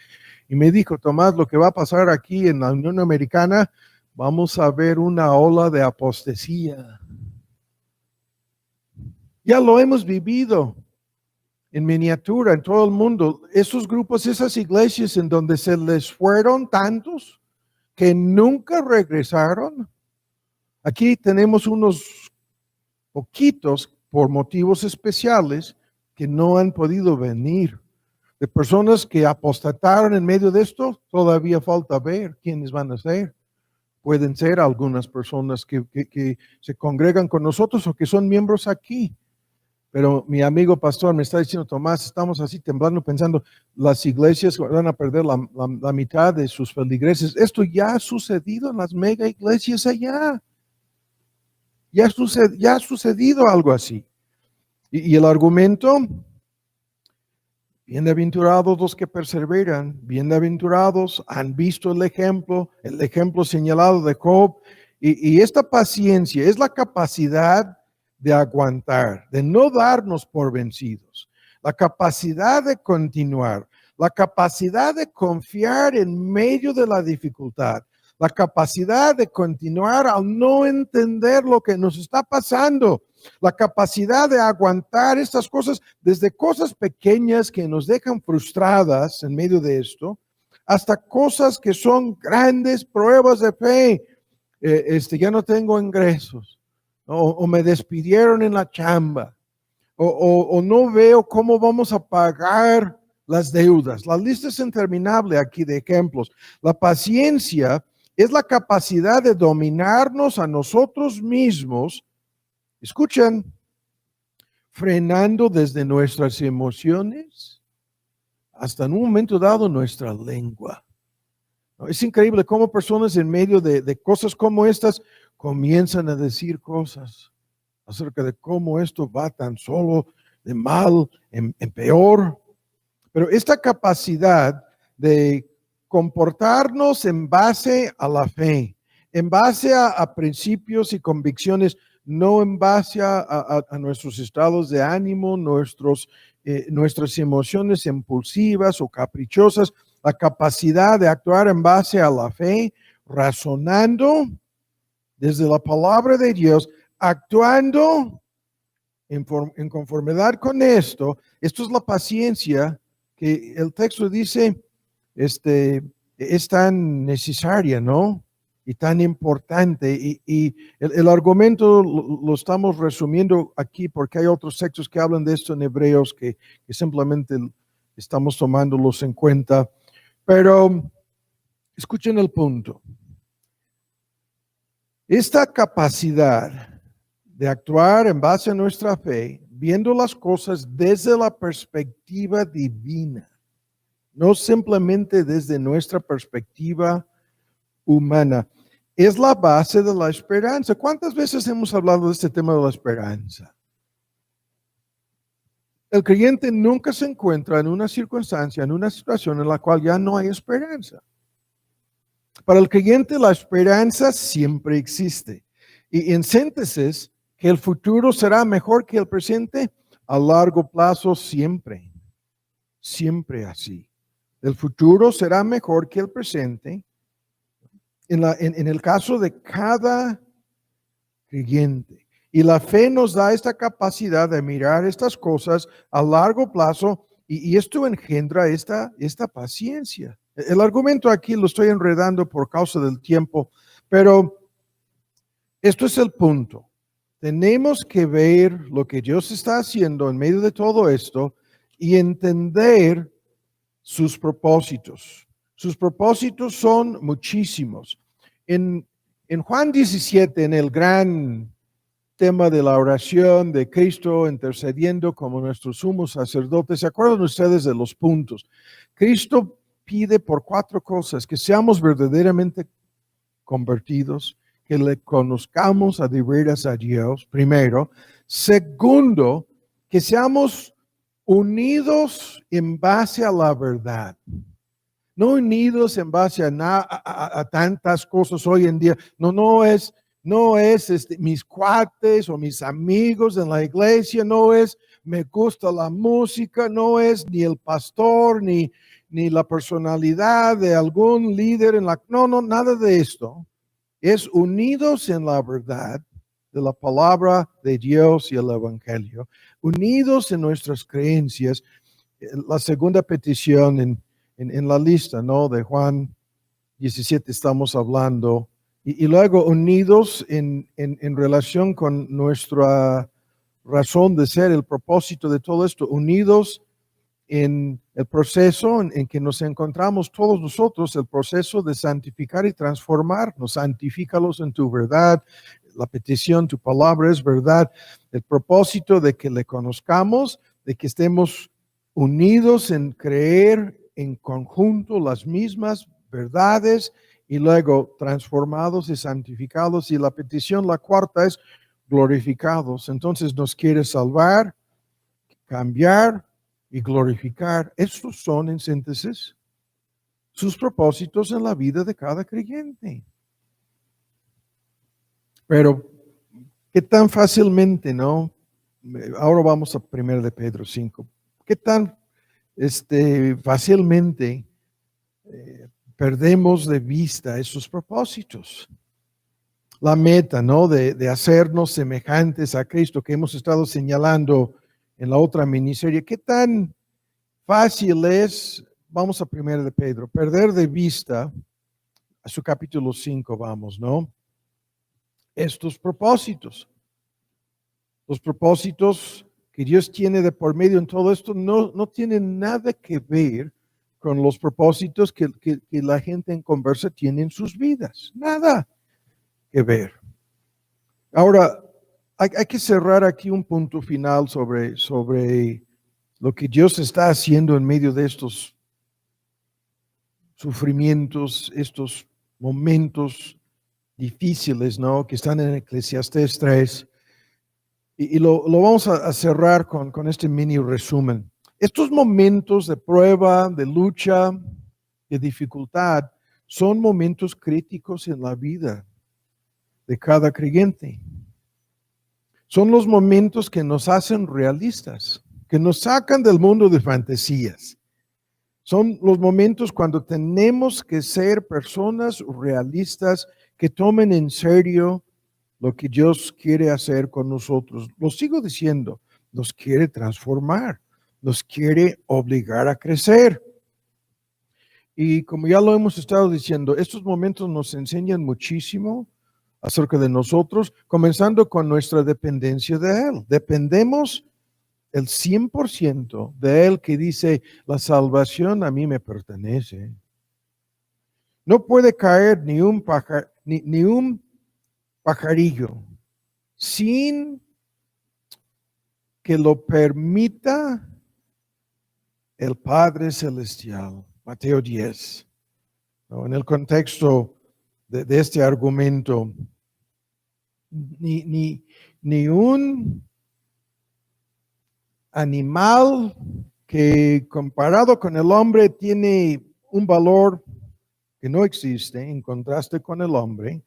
Y me dijo, Tomás, lo que va a pasar aquí en la Unión Americana, vamos a ver una ola de apostasía. Ya lo hemos vivido en miniatura en todo el mundo. Esos grupos, esas iglesias en donde se les fueron tantos que nunca regresaron. Aquí tenemos unos poquitos por motivos especiales que no han podido venir. De personas que apostataron en medio de esto, todavía falta ver quiénes van a ser. Pueden ser algunas personas que se congregan con nosotros o que son miembros aquí. Pero mi amigo pastor me está diciendo, Tomás, estamos así temblando pensando, las iglesias van a perder la mitad de sus feligreses. Esto ya ha sucedido en las mega iglesias allá. Ya ha sucedido algo así. Y el argumento, bienaventurados los que perseveran, bienaventurados, han visto el ejemplo señalado de Job. Y esta paciencia es la capacidad de aguantar, de no darnos por vencidos, la capacidad de continuar, la capacidad de confiar en medio de la dificultad, la capacidad de continuar al no entender lo que nos está pasando, la capacidad de aguantar estas cosas, desde cosas pequeñas que nos dejan frustradas en medio de esto, hasta cosas que son grandes pruebas de fe. Ya no tengo ingresos, o me despidieron en la chamba, o no veo cómo vamos a pagar las deudas. La lista es interminable aquí de ejemplos. La paciencia es la capacidad de dominarnos a nosotros mismos. Escuchen, frenando desde nuestras emociones hasta en un momento dado nuestra lengua. Es increíble cómo personas en medio de cosas como estas comienzan a decir cosas acerca de cómo esto va tan solo de mal en peor. Pero esta capacidad de comportarnos en base a la fe, en base a principios y convicciones, no en base a nuestros estados de ánimo, nuestras emociones impulsivas o caprichosas, la capacidad de actuar en base a la fe, razonando desde la palabra de Dios, actuando en conformidad con esto. Esto es la paciencia que el texto dice es tan necesaria, ¿no? Y tan importante. Y el argumento lo estamos resumiendo aquí porque hay otros textos que hablan de esto en Hebreos que simplemente estamos tomándolos en cuenta. Pero escuchen el punto. Esta capacidad de actuar en base a nuestra fe, viendo las cosas desde la perspectiva divina, no simplemente desde nuestra perspectiva humana, es la base de la esperanza. ¿Cuántas veces hemos hablado de este tema de la esperanza? El creyente nunca se encuentra en una circunstancia, en una situación en la cual ya no hay esperanza. Para el creyente la esperanza siempre existe. Y en síntesis, que el futuro será mejor que el presente a largo plazo siempre. Siempre así. El futuro será mejor que el presente en el caso de cada creyente. Y la fe nos da esta capacidad de mirar estas cosas a largo plazo y esto engendra esta paciencia. El argumento aquí lo estoy enredando por causa del tiempo, pero esto es el punto. Tenemos que ver lo que Dios está haciendo en medio de todo esto y entender sus propósitos. Sus propósitos son muchísimos. En Juan 17, en el gran tema de la oración de Cristo intercediendo como nuestro sumo sacerdote, ¿se acuerdan ustedes de los puntos? Cristo pide por 4 cosas: que seamos verdaderamente convertidos, que le conozcamos a de veras a Dios, primero. Segundo, que seamos unidos en base a la verdad. No unidos en base a tantas cosas hoy en día. No es mis cuates o mis amigos en la iglesia, no es me gusta la música, no es ni el pastor, ni la personalidad de algún líder no, nada de esto. Es unidos en la verdad de la palabra de Dios y el Evangelio, unidos en nuestras creencias. La segunda petición en la lista, ¿no? De Juan 17 estamos hablando. Y luego unidos en relación con nuestra razón de ser, el propósito de todo esto, unidos en el proceso en que nos encontramos todos nosotros, el proceso de santificar y transformarnos. Santifícalos en tu verdad. La petición, tu palabra es verdad. El propósito de que le conozcamos, de que estemos unidos en creer en conjunto las mismas verdades y luego transformados y santificados. Y la petición, la cuarta, es glorificados. Entonces nos quiere salvar, cambiar y glorificar. Estos son, en síntesis, sus propósitos en la vida de cada creyente. Pero, ¿qué tan fácilmente, no? Ahora vamos a 1 de Pedro 5. ¿Qué tan fácilmente perdemos de vista esos propósitos? La meta, ¿no? De hacernos semejantes a Cristo que hemos estado señalando en la otra miniserie. ¿Qué tan fácil es, vamos a 1 de Pedro, perder de vista, a su capítulo 5 vamos, ¿no? Estos propósitos. Los propósitos que Dios tiene de por medio en todo esto no tienen nada que ver con los propósitos que la gente en conversa tiene en sus vidas. Nada que ver. Ahora, hay que cerrar aquí un punto final sobre lo que Dios está haciendo en medio de estos sufrimientos, estos momentos difíciles, ¿no? Que están en Eclesiastés 3. Y lo vamos a cerrar con este mini resumen. Estos momentos de prueba, de lucha, de dificultad, son momentos críticos en la vida de cada creyente. Son los momentos que nos hacen realistas, que nos sacan del mundo de fantasías. Son los momentos cuando tenemos que ser personas realistas que tomen en serio lo que Dios quiere hacer con nosotros. Lo sigo diciendo, nos quiere transformar, nos quiere obligar a crecer. Y como ya lo hemos estado diciendo, estos momentos nos enseñan muchísimo acerca de nosotros, comenzando con nuestra dependencia de Él. Dependemos el 100% de Él, que dice, la salvación a mí me pertenece. No puede caer ni un pajarillo sin que lo permita el Padre Celestial. Mateo 10. ¿No? En el contexto de este argumento, ni un animal que comparado con el hombre tiene un valor que no existe en contraste con el hombre,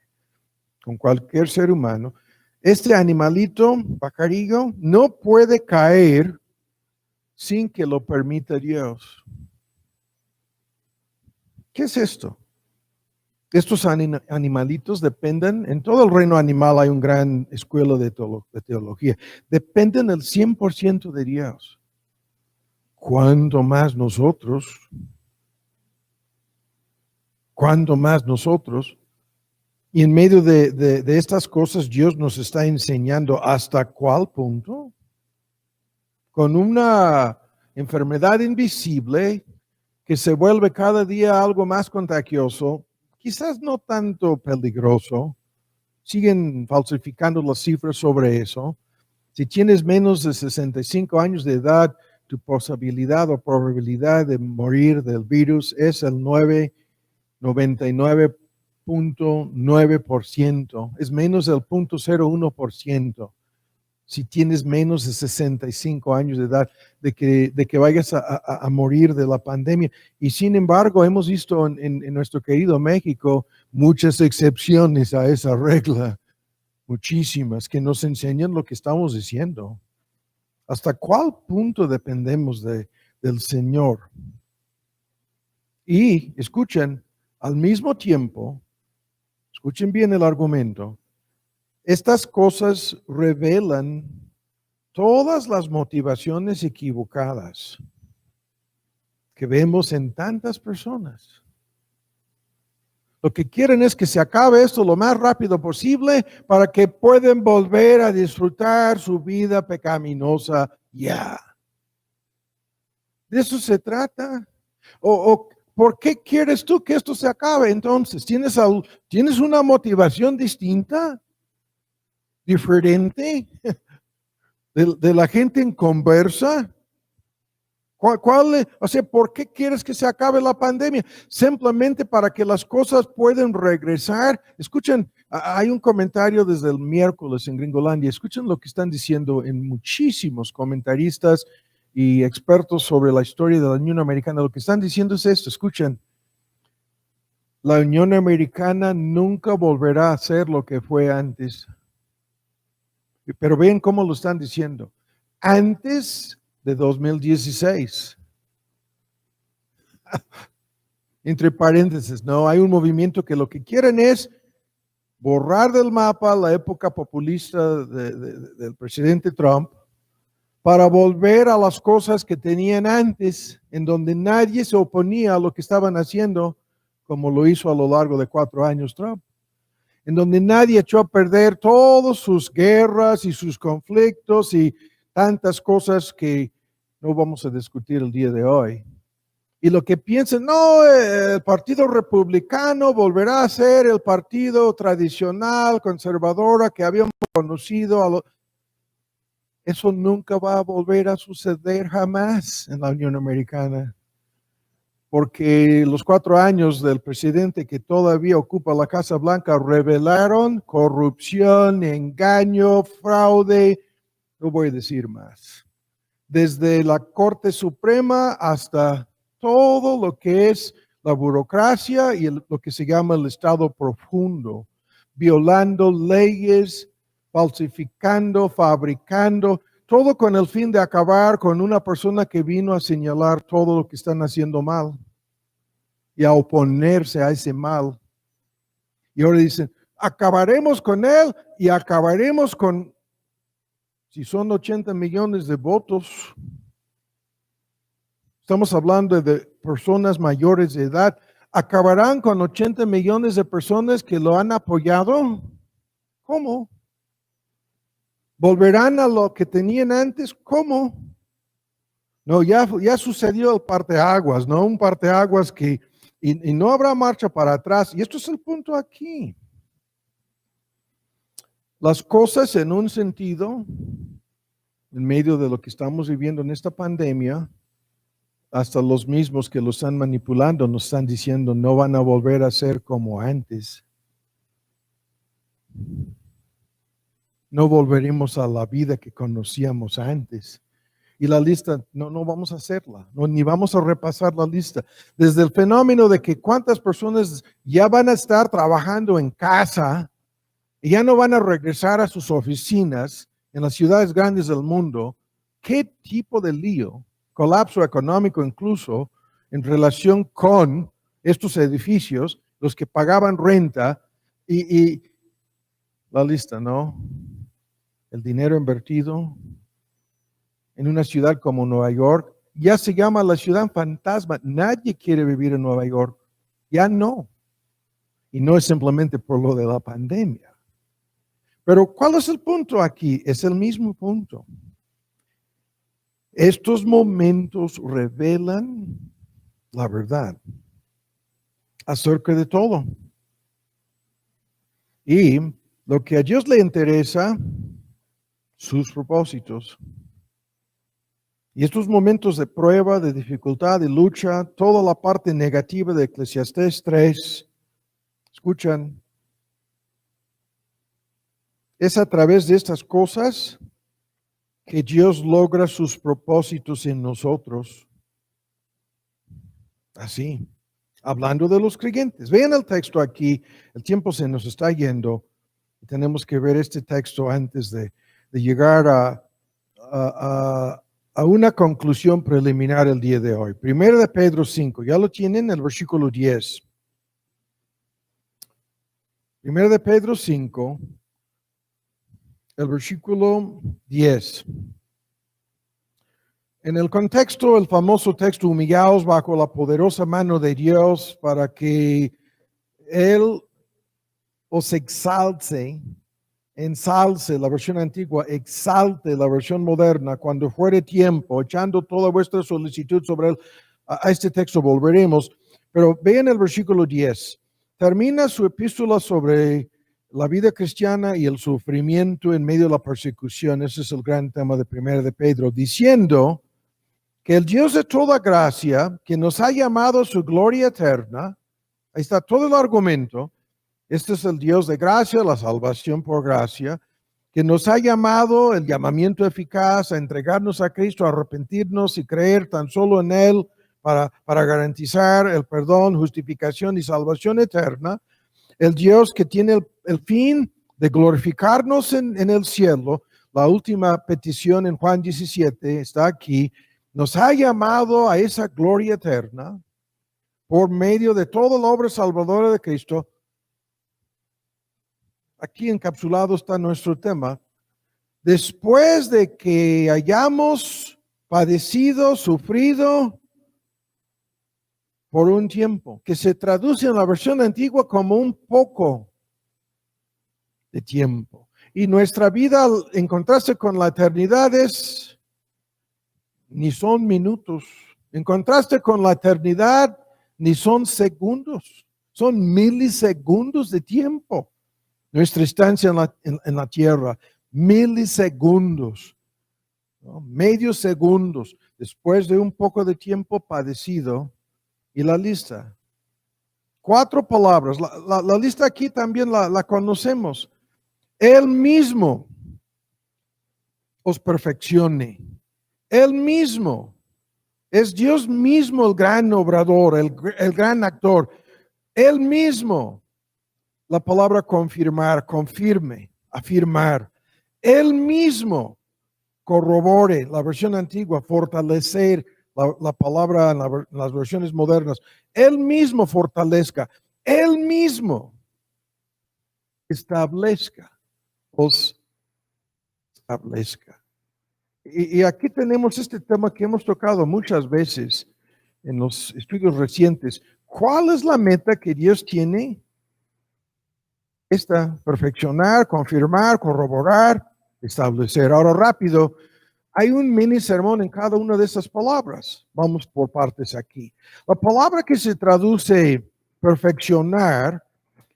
con cualquier ser humano, este animalito, pajarillo, no puede caer sin que lo permita Dios. ¿Qué es esto? Estos animalitos dependen, en todo el reino animal hay una gran escuela de teología, dependen el 100% de Dios. ¿Cuánto más nosotros? Y en medio de estas cosas, Dios nos está enseñando hasta cuál punto. Con una enfermedad invisible que se vuelve cada día algo más contagioso, quizás no tanto peligroso, siguen falsificando las cifras sobre eso. Si tienes menos de 65 años de edad, tu posibilidad o probabilidad de morir del virus es el 99.9%, es menos del 0.01%. Si tienes menos de 65 años de edad, de que vayas a morir de la pandemia. Y sin embargo, hemos visto en nuestro querido México muchas excepciones a esa regla, muchísimas, que nos enseñan lo que estamos diciendo. ¿Hasta cuál punto dependemos del Señor? Y escuchen, al mismo tiempo, escuchen bien el argumento, estas cosas revelan todas las motivaciones equivocadas que vemos en tantas personas. Lo que quieren es que se acabe esto lo más rápido posible para que puedan volver a disfrutar su vida pecaminosa ya. De eso se trata. O ¿por qué quieres tú que esto se acabe entonces? ¿Tienes una motivación distinta? ¿Diferente? ¿De la gente en conversa? ¿Por qué quieres que se acabe la pandemia? Simplemente para que las cosas puedan regresar. Escuchen, hay un comentario desde el miércoles en Gringolandia. Escuchen lo que están diciendo en muchísimos comentaristas y expertos sobre la historia de la Unión Americana. Lo que están diciendo es esto, escuchen. La Unión Americana nunca volverá a ser lo que fue antes. Pero ven cómo lo están diciendo. Antes de 2016. Entre paréntesis, no, hay un movimiento que lo que quieren es borrar del mapa la época populista del presidente Trump para volver a las cosas que tenían antes, en donde nadie se oponía a lo que estaban haciendo, como lo hizo a lo largo de 4 años Trump, en donde nadie echó a perder todas sus guerras y sus conflictos y tantas cosas que no vamos a discutir el día de hoy. Y lo que piensan, no, el Partido Republicano volverá a ser el partido tradicional, conservador que habíamos conocido. Eso nunca va a volver a suceder jamás en la Unión Americana. Porque los 4 años del presidente que todavía ocupa la Casa Blanca revelaron corrupción, engaño, fraude, no voy a decir más. Desde la Corte Suprema hasta todo lo que es la burocracia y lo que se llama el Estado profundo, violando leyes, falsificando, fabricando, todo con el fin de acabar con una persona que vino a señalar todo lo que están haciendo mal y a oponerse a ese mal. Y ahora dicen, acabaremos con él y acabaremos con, si son 80 millones de votos, estamos hablando de personas mayores de edad, ¿acabarán con 80 millones de personas que lo han apoyado? ¿Cómo? ¿Volverán a lo que tenían antes? ¿Cómo? No, ya sucedió el parteaguas, ¿no? Un parteaguas que, y no habrá marcha para atrás. Y esto es el punto aquí. Las cosas en un sentido, en medio de lo que estamos viviendo en esta pandemia, hasta los mismos que lo están manipulando nos están diciendo no van a volver a ser como antes. No volveremos a la vida que conocíamos antes. Y la lista, no vamos a hacerla, ni vamos a repasar la lista. Desde el fenómeno de que cuántas personas ya van a estar trabajando en casa y ya no van a regresar a sus oficinas en las ciudades grandes del mundo. ¿Qué tipo de lío, colapso económico incluso, en relación con estos edificios, los que pagaban renta y la lista, ¿no? El dinero invertido en una ciudad como Nueva York, ya se llama la ciudad fantasma. Nadie quiere vivir en Nueva York. Ya no. Y no es simplemente por lo de la pandemia. Pero ¿cuál es el punto aquí? Es el mismo punto. Estos momentos revelan la verdad acerca de todo. Y lo que a Dios le interesa, sus propósitos. Y estos momentos de prueba, de dificultad, de lucha, toda la parte negativa de Eclesiastés 3, escuchan, es a través de estas cosas que Dios logra sus propósitos en nosotros. Así, hablando de los creyentes. Vean el texto aquí, el tiempo se nos está yendo. Tenemos que ver este texto antes de llegar a una conclusión preliminar el día de hoy. Primero de Pedro 5, ya lo tienen, el versículo 10. Primero de Pedro 5, el versículo 10. En el contexto, el famoso texto, humillaos bajo la poderosa mano de Dios para que Él os exalte, ensalce, la versión antigua, exalte, la versión moderna, cuando fuere tiempo, echando toda vuestra solicitud sobre Él. A este texto volveremos, pero vean el versículo 10. Termina su epístola sobre la vida cristiana y el sufrimiento en medio de la persecución. Ese es el gran tema de Primera de Pedro, diciendo que el Dios de toda gracia, que nos ha llamado a su gloria eterna, ahí está todo el argumento. Este es el Dios de gracia, la salvación por gracia, que nos ha llamado, el llamamiento eficaz, a entregarnos a Cristo, a arrepentirnos y creer tan solo en Él para garantizar el perdón, justificación y salvación eterna. El Dios que tiene el fin de glorificarnos en el cielo. La última petición en Juan 17 está aquí. Nos ha llamado a esa gloria eterna por medio de toda la obra salvadora de Cristo. Aquí encapsulado está nuestro tema. Después de que hayamos padecido, sufrido por un tiempo, que se traduce en la versión antigua como un poco de tiempo. Y nuestra vida, al encontrarse con la eternidad, ni son minutos. En contraste con la eternidad, ni son segundos, son milisegundos de tiempo. Nuestra estancia en la tierra, milisegundos, ¿no? Medios segundos, después de un poco de tiempo padecido. Y la lista, 4 palabras, la lista aquí también la conocemos. Él mismo os perfeccione. Él mismo, es Dios mismo el gran obrador, el gran actor. Él mismo La palabra confirmar, confirme, afirmar. Él mismo corrobore, la versión antigua, fortalecer, la palabra en las versiones modernas. Él mismo fortalezca, él mismo establezca, os establezca. Y aquí tenemos este tema que hemos tocado muchas veces en los estudios recientes. ¿Cuál es la meta que Dios tiene? Esta, perfeccionar, confirmar, corroborar, establecer. Ahora rápido, hay un mini sermón en cada una de esas palabras. Vamos por partes aquí. La palabra que se traduce perfeccionar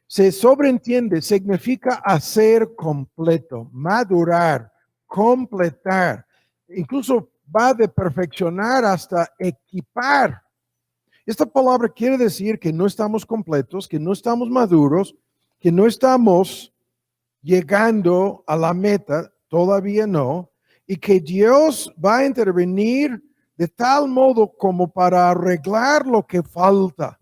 se sobreentiende, significa hacer completo, madurar, completar. Incluso va de perfeccionar hasta equipar. Esta palabra quiere decir que no estamos completos, que no estamos maduros, que no estamos llegando a la meta, todavía no, y que Dios va a intervenir de tal modo como para arreglar lo que falta.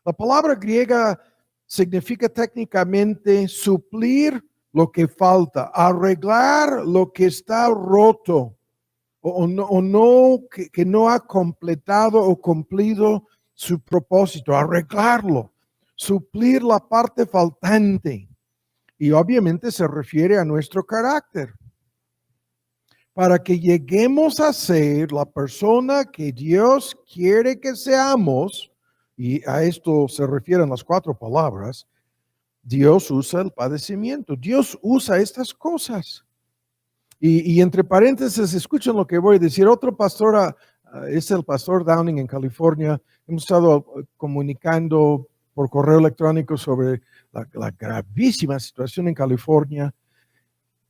La palabra griega significa técnicamente suplir lo que falta, arreglar lo que está roto o no que no ha completado o cumplido su propósito, arreglarlo, suplir la parte faltante. Y obviamente se refiere a nuestro carácter. Para que lleguemos a ser la persona que Dios quiere que seamos, y a esto se refieren las 4 palabras, Dios usa el padecimiento, Dios usa estas cosas. Y entre paréntesis, escuchen lo que voy a decir. Otro pastor, es el pastor Downing en California. Hemos estado comunicando por correo electrónico sobre la gravísima situación en California.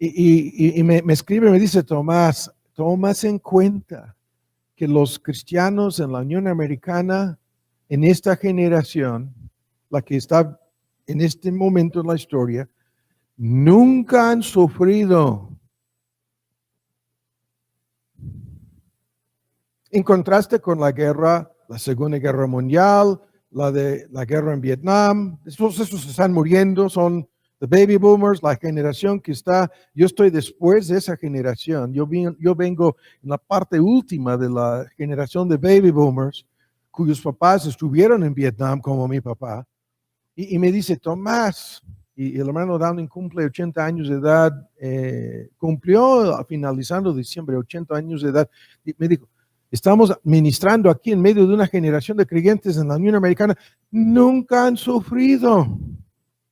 Y me escribe, me dice, Tomás, tomas en cuenta que los cristianos en la Unión Americana, en esta generación, la que está en este momento en la historia, nunca han sufrido. En contraste con la guerra, la Segunda Guerra Mundial, la guerra en Vietnam, esos están muriendo, son the baby boomers, la generación que está, yo estoy después de esa generación, yo vengo en la parte última de la generación de baby boomers, cuyos papás estuvieron en Vietnam como mi papá, y me dice, Tomás, y el hermano Downing cumple 80 años de edad, cumplió finalizando diciembre 80 años de edad, y me dijo, estamos ministrando aquí en medio de una generación de creyentes en la Unión Americana, nunca han sufrido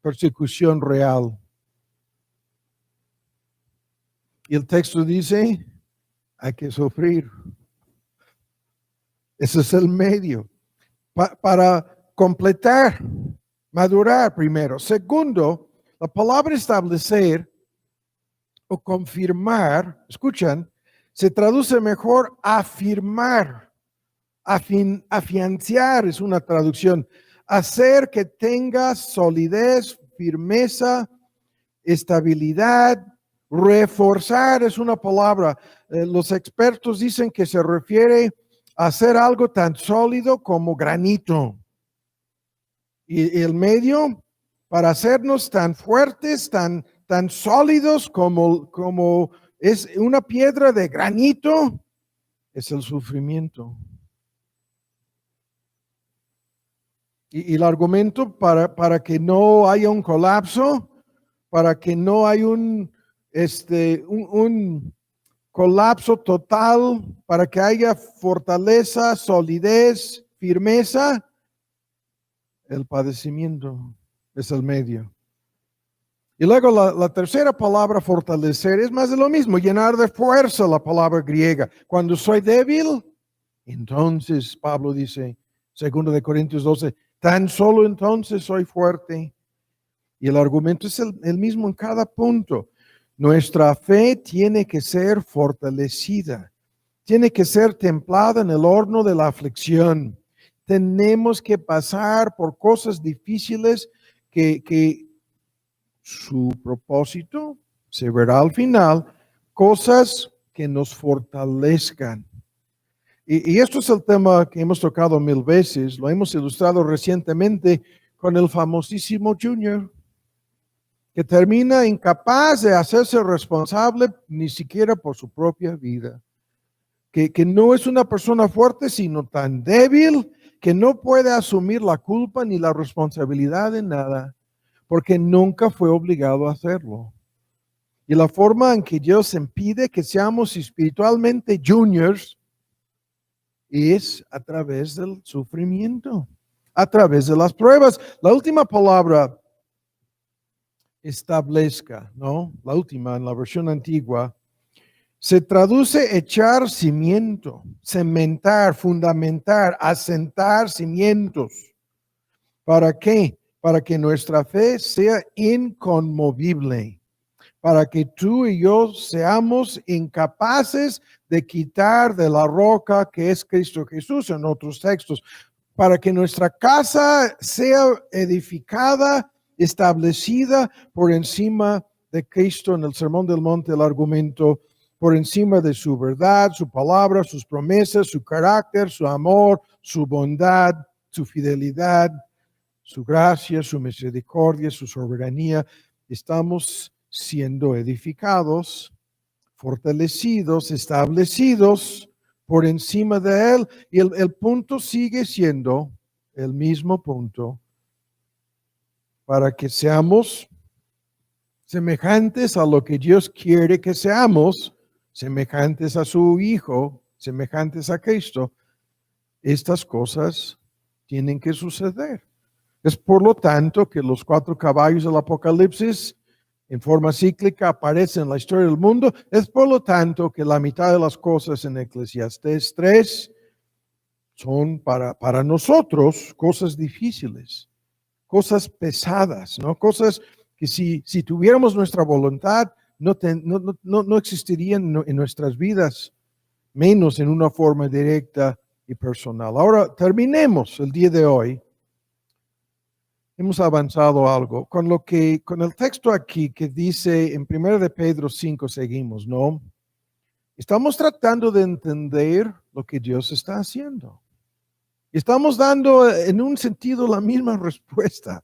persecución real. Y el texto dice, hay que sufrir. Ese es el medio. Para completar, madurar primero. Segundo, la palabra establecer o confirmar, escuchan, se traduce mejor afirmar, afianzar es una traducción, hacer que tenga solidez, firmeza, estabilidad, reforzar es una palabra. Los expertos dicen que se refiere a hacer algo tan sólido como granito. Y el medio para hacernos tan fuertes, tan sólidos como es una piedra de granito, es el sufrimiento. Y el argumento para que no haya un colapso, para que no haya un colapso total, para que haya fortaleza, solidez, firmeza, el padecimiento es el medio. Y luego la tercera palabra, fortalecer, es más de lo mismo, llenar de fuerza, la palabra griega. Cuando soy débil, entonces Pablo dice, 2 Corintios 12, tan solo entonces soy fuerte. Y el argumento es el mismo en cada punto. Nuestra fe tiene que ser fortalecida, tiene que ser templada en el horno de la aflicción. Tenemos que pasar por cosas difíciles que su propósito se verá al final, cosas que nos fortalezcan. Y esto es el tema que hemos tocado 1000 veces, lo hemos ilustrado recientemente con el famosísimo Junior. que termina incapaz de hacerse responsable ni siquiera por su propia vida, que no es una persona fuerte, sino tan débil que no puede asumir la culpa ni la responsabilidad de nada, porque nunca fue obligado a hacerlo. Y la forma en que Dios impide que seamos espiritualmente juniors es a través del sufrimiento, a través de las pruebas. La última palabra, establezca, ¿no? La última en la versión antigua, se traduce echar cimiento, cementar, fundamentar, asentar cimientos. ¿Para qué? Para que nuestra fe sea inconmovible, para que tú y yo seamos incapaces de quitar de la roca que es Cristo Jesús en otros textos, para que nuestra casa sea edificada, establecida por encima de Cristo en el Sermón del Monte, el argumento, por encima de su verdad, su palabra, sus promesas, su carácter, su amor, su bondad, su fidelidad, su gracia, su misericordia, su soberanía. Estamos siendo edificados, fortalecidos, establecidos por encima de Él. Y el punto sigue siendo el mismo punto, para que seamos semejantes a lo que Dios quiere que seamos, semejantes a su Hijo, semejantes a Cristo. Estas cosas tienen que suceder. Es por lo tanto que los 4 caballos del Apocalipsis en forma cíclica aparecen en la historia del mundo. Es por lo tanto que la mitad de las cosas en Eclesiastés 3 son para nosotros cosas difíciles, cosas pesadas, ¿no? Cosas que si tuviéramos nuestra voluntad no existirían en nuestras vidas, menos en una forma directa y personal. Ahora terminemos el día de hoy. Hemos avanzado algo con el texto aquí que dice en 1 de Pedro 5, seguimos, ¿no? Estamos tratando de entender lo que Dios está haciendo. Estamos dando en un sentido la misma respuesta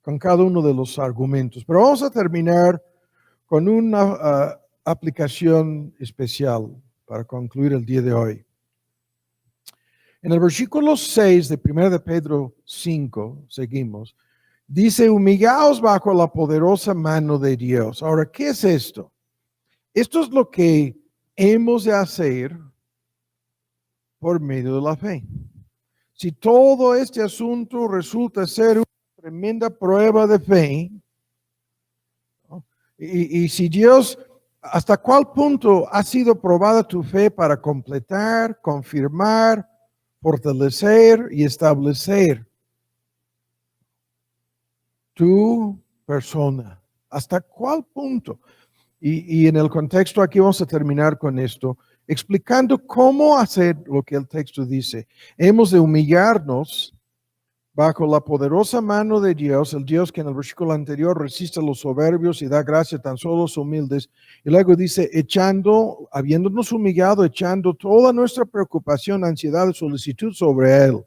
con cada uno de los argumentos. Pero vamos a terminar con una aplicación especial para concluir el día de hoy. En el versículo 6 de 1 de Pedro 5, seguimos, dice, humillaos bajo la poderosa mano de Dios. Ahora, ¿qué es esto? Esto es lo que hemos de hacer por medio de la fe. Si todo este asunto resulta ser una tremenda prueba de fe, ¿no? Y si Dios, ¿hasta cuál punto ha sido probada tu fe para completar, confirmar, fortalecer y establecer tu persona? ¿Hasta cuál punto? Y en el contexto aquí vamos a terminar con esto, explicando cómo hacer lo que el texto dice. Hemos de humillarnos bajo la poderosa mano de Dios, el Dios que en el versículo anterior resiste a los soberbios y da gracia tan solo a los humildes. Y luego dice, habiéndonos humillado, echando toda nuestra preocupación, ansiedad y solicitud sobre Él.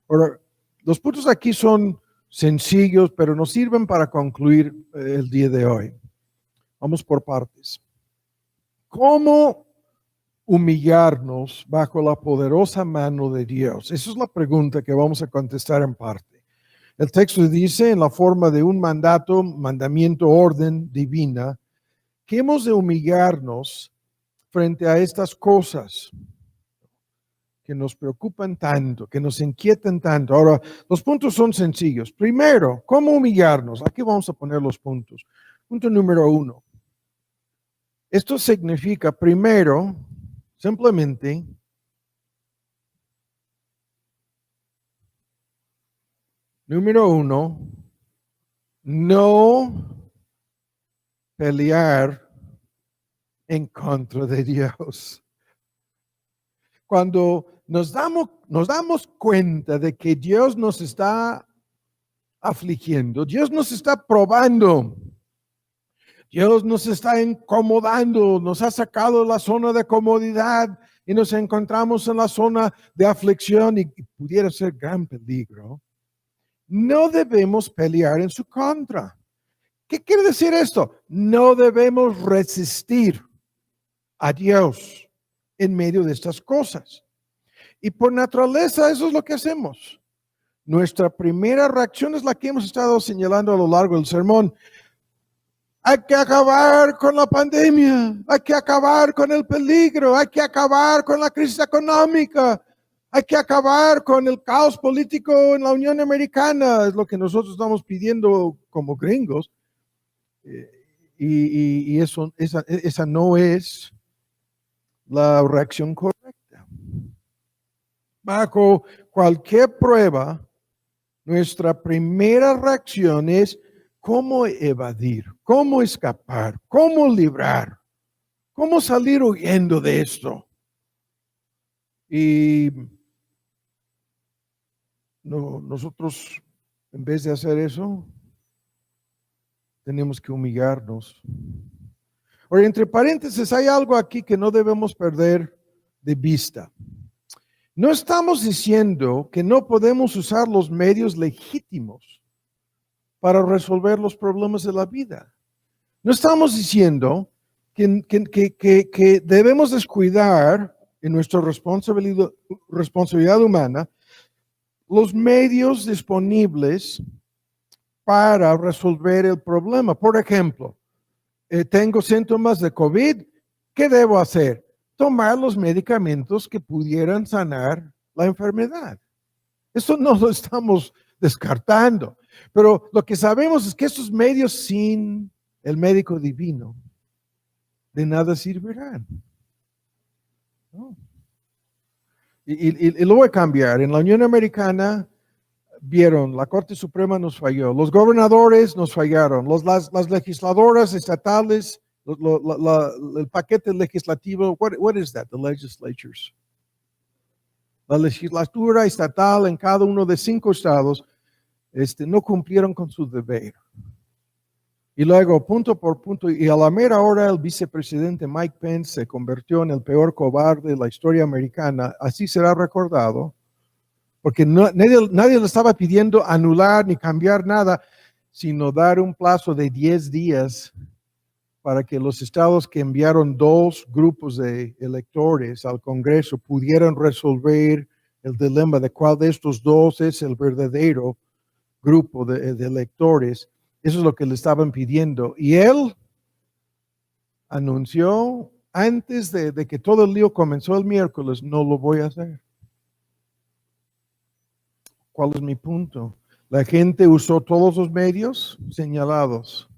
Ahora, los puntos aquí son sencillos, pero nos sirven para concluir el día de hoy. Vamos por partes. ¿Cómo humillarnos bajo la poderosa mano de Dios? Esa es la pregunta que vamos a contestar en parte. El texto dice en la forma de un mandamiento, orden divina, que hemos de humillarnos frente a estas cosas que nos preocupan tanto, que nos inquietan tanto. Ahora, los puntos son sencillos. Primero, ¿cómo humillarnos? Aquí vamos a poner los puntos. Punto número 1. Esto significa, primero, simplemente número 1, no pelear en contra de Dios. Cuando nos damos cuenta de que Dios nos está afligiendo, Dios nos está probando, Dios nos está incomodando, nos ha sacado de la zona de comodidad y nos encontramos en la zona de aflicción y pudiera ser gran peligro. No debemos pelear en su contra. ¿Qué quiere decir esto? No debemos resistir a Dios en medio de estas cosas. Y por naturaleza eso es lo que hacemos. Nuestra primera reacción es la que hemos estado señalando a lo largo del sermón. Hay que acabar con la pandemia, hay que acabar con el peligro, hay que acabar con la crisis económica, hay que acabar con el caos político en la Unión Americana, es lo que nosotros estamos pidiendo como gringos. Y esa no es la reacción correcta. Bajo cualquier prueba, nuestra primera reacción es cómo evadir, cómo escapar, cómo librar, cómo salir huyendo de esto. Y nosotros, en vez de hacer eso, tenemos que humillarnos. Ahora, entre paréntesis, hay algo aquí que no debemos perder de vista. No estamos diciendo que no podemos usar los medios legítimos para resolver los problemas de la vida. No estamos diciendo que debemos descuidar en nuestra responsabilidad humana los medios disponibles para resolver el problema. Por ejemplo, tengo síntomas de COVID, ¿qué debo hacer? Tomar los medicamentos que pudieran sanar la enfermedad. Eso no lo estamos descartando, pero lo que sabemos es que estos medios sin el médico divino de nada servirán. ¿No? Y lo voy a cambiar. En la Unión Americana vieron, la Corte Suprema nos falló, los gobernadores nos fallaron, las legisladoras estatales, el paquete legislativo, what is that, the legislatures? La legislatura estatal en cada uno de 5 estados no cumplieron con su deber. Y luego, punto por punto, y a la mera hora, el vicepresidente Mike Pence se convirtió en el peor cobarde de la historia americana. Así será recordado, porque nadie le estaba pidiendo anular ni cambiar nada, sino dar un plazo de 10 días para que los estados que enviaron 2 grupos de electores al Congreso pudieran resolver el dilema de cuál de estos 2 es el verdadero grupo de electores. Eso es lo que le estaban pidiendo. Y él anunció antes de que todo el lío comenzó el miércoles, no lo voy a hacer. ¿Cuál es mi punto? La gente usó todos los medios señalados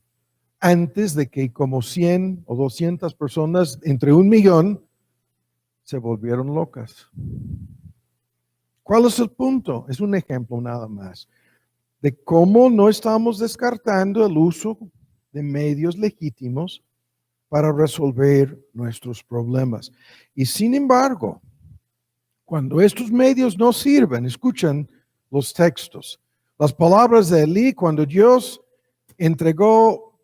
antes de que como 100 o 200 personas, entre 1 millón, se volvieron locas. ¿Cuál es el punto? Es un ejemplo nada más de cómo no estamos descartando el uso de medios legítimos para resolver nuestros problemas. Y sin embargo, cuando estos medios no sirven, escuchen los textos. Las palabras de Elí, cuando Dios entregó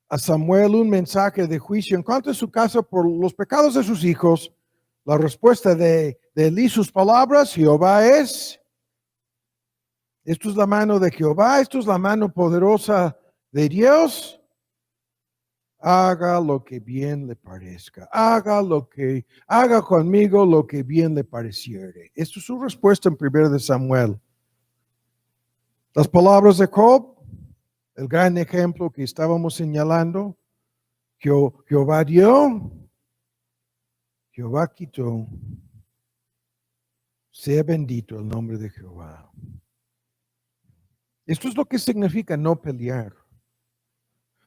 a Samuel un mensaje de juicio en cuanto a su casa por los pecados de sus hijos, la respuesta de Elí, sus palabras, Jehová es. Esto es la mano de Jehová, esto es la mano poderosa de Dios. Haga lo que bien le parezca, haga conmigo lo que bien le pareciere. Esta es su respuesta en 1 de Samuel. Las palabras de Job, el gran ejemplo que estábamos señalando, Jehová dio, Jehová quitó. Sea bendito el nombre de Jehová. Esto es lo que significa no pelear.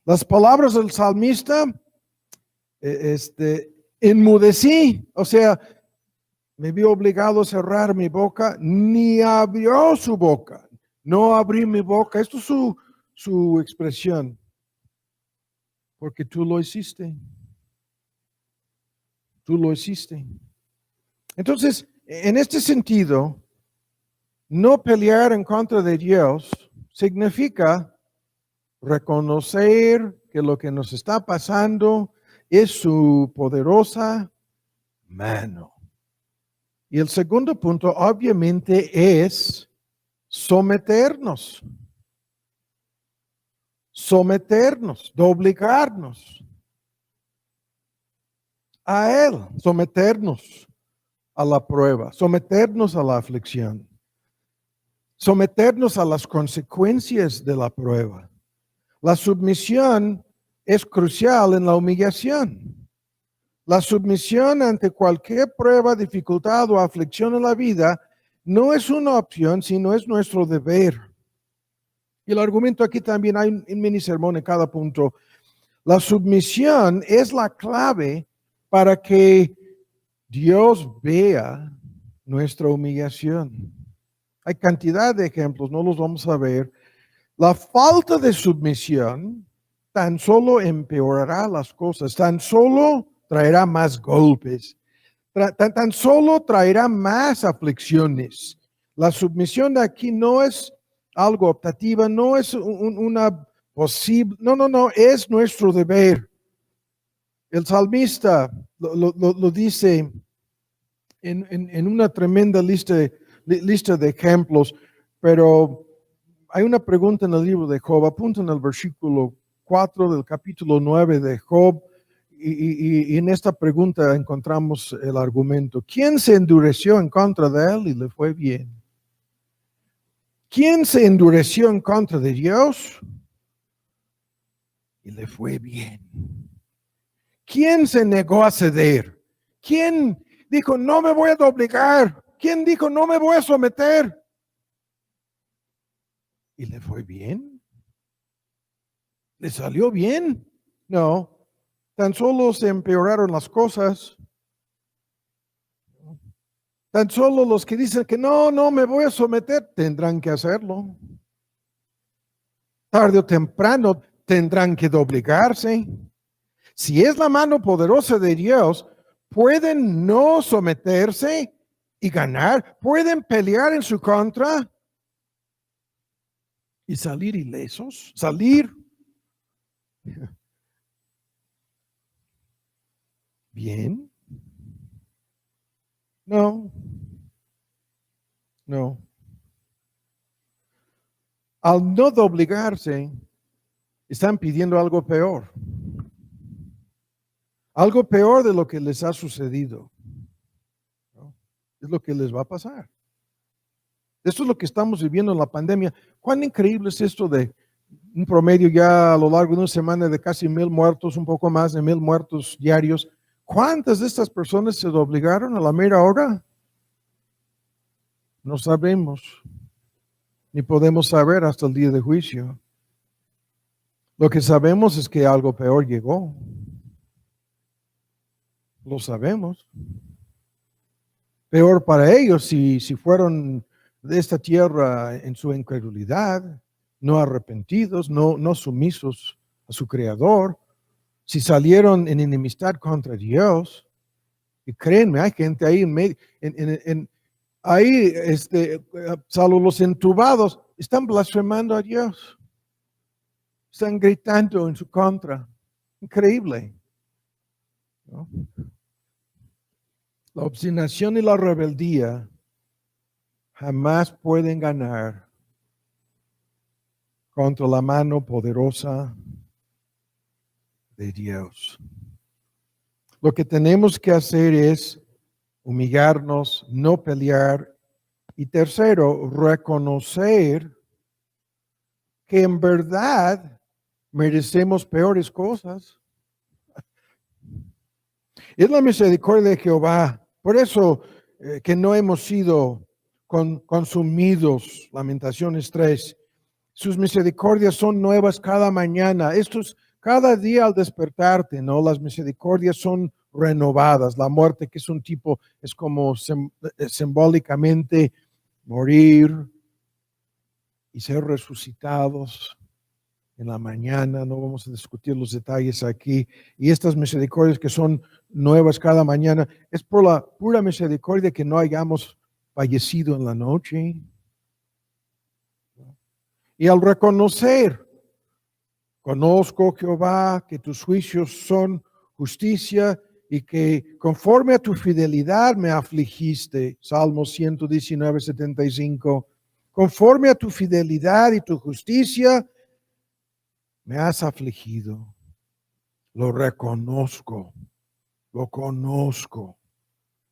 Las palabras del salmista, enmudecí, o sea, me vi obligado a cerrar mi boca, ni abrió su boca, no abrí mi boca. Esto es su expresión, porque tú lo hiciste. Tú lo hiciste. Entonces, en este sentido, no pelear en contra de Dios significa reconocer que lo que nos está pasando es su poderosa mano. Y el segundo punto, obviamente, es someternos. someternos, doblegarnos a Él, someternos a la prueba, someternos a la aflicción, someternos a las consecuencias de la prueba. La submisión es crucial en la humillación. La submisión ante cualquier prueba, dificultad o aflicción en la vida no es una opción, sino es nuestro deber. Y el argumento aquí también hay un mini sermón en cada punto. La submisión es la clave para que Dios vea nuestra humillación. Hay cantidad de ejemplos, no los vamos a ver. La falta de submisión tan solo empeorará las cosas, tan solo traerá más golpes, tan solo traerá más aflicciones. La submisión de aquí no es algo optativa, no es una posible, no, es nuestro deber. El salmista lo dice en una tremenda lista de ejemplos, pero hay una pregunta en el libro de Job, apunta en el versículo 4 del capítulo 9 de Job, y en esta pregunta encontramos el argumento. ¿Quién se endureció en contra de él y le fue bien? ¿Quién se endureció en contra de Dios y le fue bien? ¿Quién se negó a ceder? ¿Quién dijo, no me voy a doblegar? ¿Quién dijo, no me voy a someter? ¿Y le fue bien? ¿Le salió bien? No, tan solo se empeoraron las cosas. Tan solo los que dicen que no me voy a someter, tendrán que hacerlo. Tarde o temprano tendrán que doblegarse. Si es la mano poderosa de Dios, pueden no someterse y ganar, pueden pelear en su contra y salir ilesos, salir bien. No. Al no doblegarse, están pidiendo algo peor. Algo peor de lo que les ha sucedido. ¿No? Es lo que les va a pasar. Esto es lo que estamos viviendo en la pandemia. ¿Cuán increíble es esto de un promedio ya a lo largo de una semana de casi 1,000 muertos, un poco más de 1,000 muertos diarios? ¿Cuántas de estas personas se doblegaron a la mera hora? No sabemos, ni podemos saber hasta el día de juicio. Lo que sabemos es que algo peor llegó. Lo sabemos. Peor para ellos si fueron de esta tierra en su incredulidad, no arrepentidos, no sumisos a su Creador, si salieron en enemistad contra Dios. Y créanme, hay gente ahí ahí, salvo los entubados, están blasfemando a Dios. Están gritando en su contra. Increíble, ¿no? La obstinación y la rebeldía jamás pueden ganar contra la mano poderosa de Dios. Lo que tenemos que hacer es humillarnos, no pelear. Y tercero, reconocer que en verdad merecemos peores cosas. Es la misericordia de Jehová. Por eso que no hemos sido consumidos. Lamentaciones 3. Sus misericordias son nuevas cada mañana. Esto es cada día al despertarte, ¿no? Las misericordias son renovadas. La muerte, que es un tipo, es como simbólicamente morir y ser resucitados en la mañana. No vamos a discutir los detalles aquí. Y estas misericordias que son nuevas cada mañana, es por la pura misericordia que no hayamos fallecido en la noche. Y al reconocer, conozco, Jehová, que tus juicios son justicia y que conforme a tu fidelidad me afligiste. Salmo 119, 75. Conforme a tu fidelidad y tu justicia me has afligido, lo reconozco, lo conozco,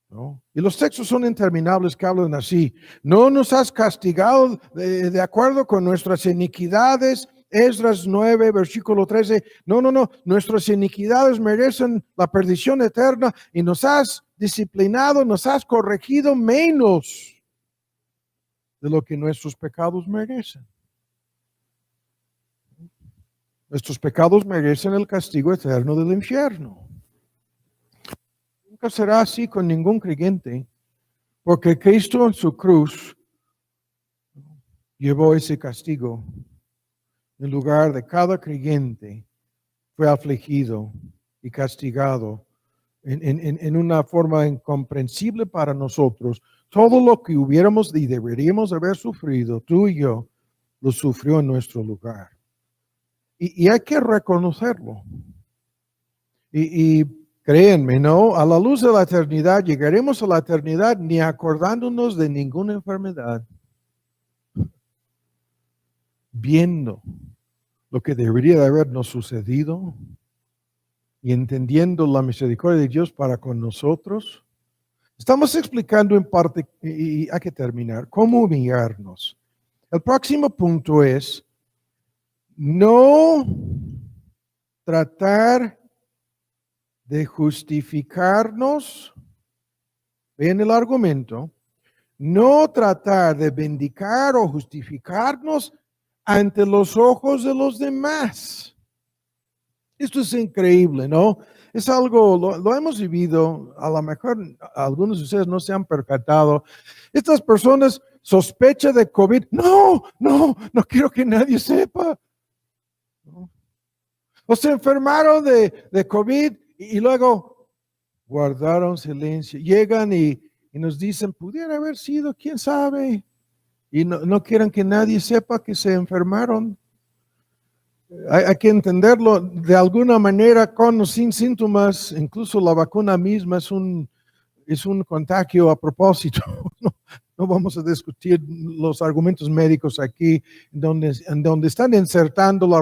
¿no? Y los textos son interminables que hablan así. No nos has castigado de acuerdo con nuestras iniquidades. Esdras 9, versículo 13. No. Nuestras iniquidades merecen la perdición eterna y nos has disciplinado, nos has corregido menos de lo que nuestros pecados merecen. Nuestros pecados merecen el castigo eterno del infierno. Nunca será así con ningún creyente, porque Cristo en su cruz llevó ese castigo. En lugar de cada creyente, fue afligido y castigado en una forma incomprensible para nosotros. Todo lo que hubiéramos y deberíamos haber sufrido, tú y yo, lo sufrió en nuestro lugar. Y hay que reconocerlo. Y créanme, ¿no? A la luz de la eternidad, llegaremos a la eternidad ni acordándonos de ninguna enfermedad, viendo lo que debería de habernos sucedido y entendiendo la misericordia de Dios para con nosotros. Estamos explicando en parte, y hay que terminar, cómo humillarnos. El próximo punto es no tratar de justificarnos, vean el argumento, no tratar de vindicar o justificarnos ante los ojos de los demás. Esto es increíble, ¿no? Es algo, lo hemos vivido, a lo mejor algunos de ustedes no se han percatado. Estas personas sospechan de COVID. No quiero que nadie sepa. ¿No? O se enfermaron de COVID y luego guardaron silencio. Llegan y nos dicen, pudiera haber sido, quién sabe. Y no quieren que nadie sepa que se enfermaron. Hay que entenderlo de alguna manera con o sin síntomas. Incluso la vacuna misma es un contagio a propósito. No vamos a discutir los argumentos médicos aquí, en donde están insertando la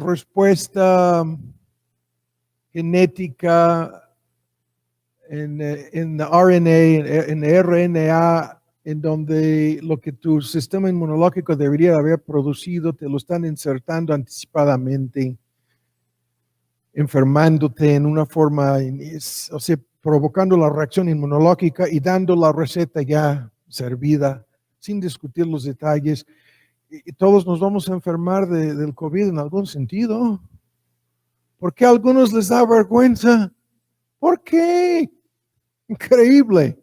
respuesta genética en RNA, en RNA, en donde lo que tu sistema inmunológico debería haber producido, te lo están insertando anticipadamente, enfermándote en una forma, o sea, provocando la reacción inmunológica y dando la receta ya servida, sin discutir los detalles. Y todos nos vamos a enfermar del COVID en algún sentido. ¿Por qué a algunos les da vergüenza? ¿Por qué? Increíble,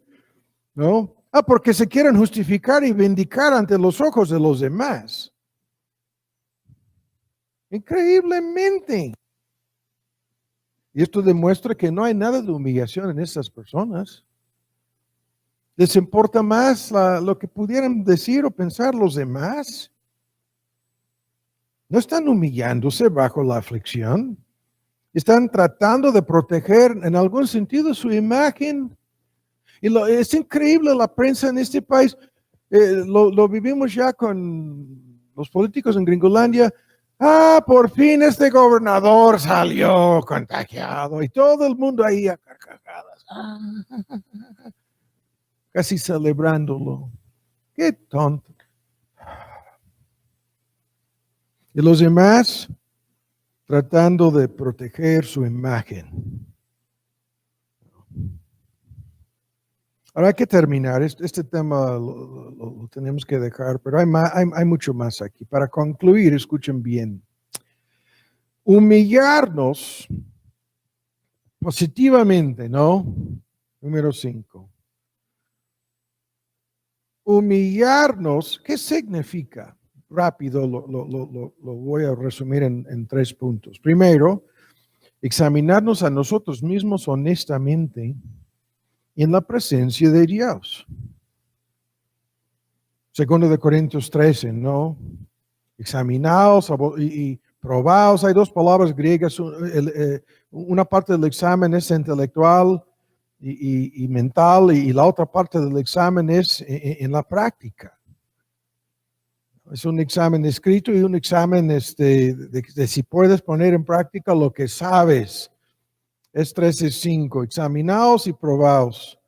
¿no? Porque se quieren justificar y vindicar ante los ojos de los demás. Increíblemente. Y esto demuestra que no hay nada de humillación en estas personas. Les importa más lo que pudieran decir o pensar los demás. No están humillándose bajo la aflicción. Están tratando de proteger en algún sentido su imagen. Y es increíble la prensa en este país. Lo vivimos ya con los políticos en Gringolandia. Por fin este gobernador salió contagiado. Y todo el mundo ahí a carcajadas. Casi celebrándolo. Qué tonto. Y los demás tratando de proteger su imagen. Ahora hay que terminar. Este tema lo tenemos que dejar, pero hay mucho más aquí. Para concluir, escuchen bien. Humillarnos positivamente, ¿no? Número 5. Humillarnos, ¿qué significa? Rápido, lo voy a resumir en 3 puntos. Primero, examinarnos a nosotros mismos honestamente en la presencia de Dios. Segundo de Corintios 13, ¿no? Examinaos y probaos. Hay 2 palabras griegas. Una parte del examen es intelectual y mental, y la otra parte del examen es en la práctica. Es un examen escrito y un examen de si puedes poner en práctica lo que sabes. Es 13:5. Examinaos y probaos.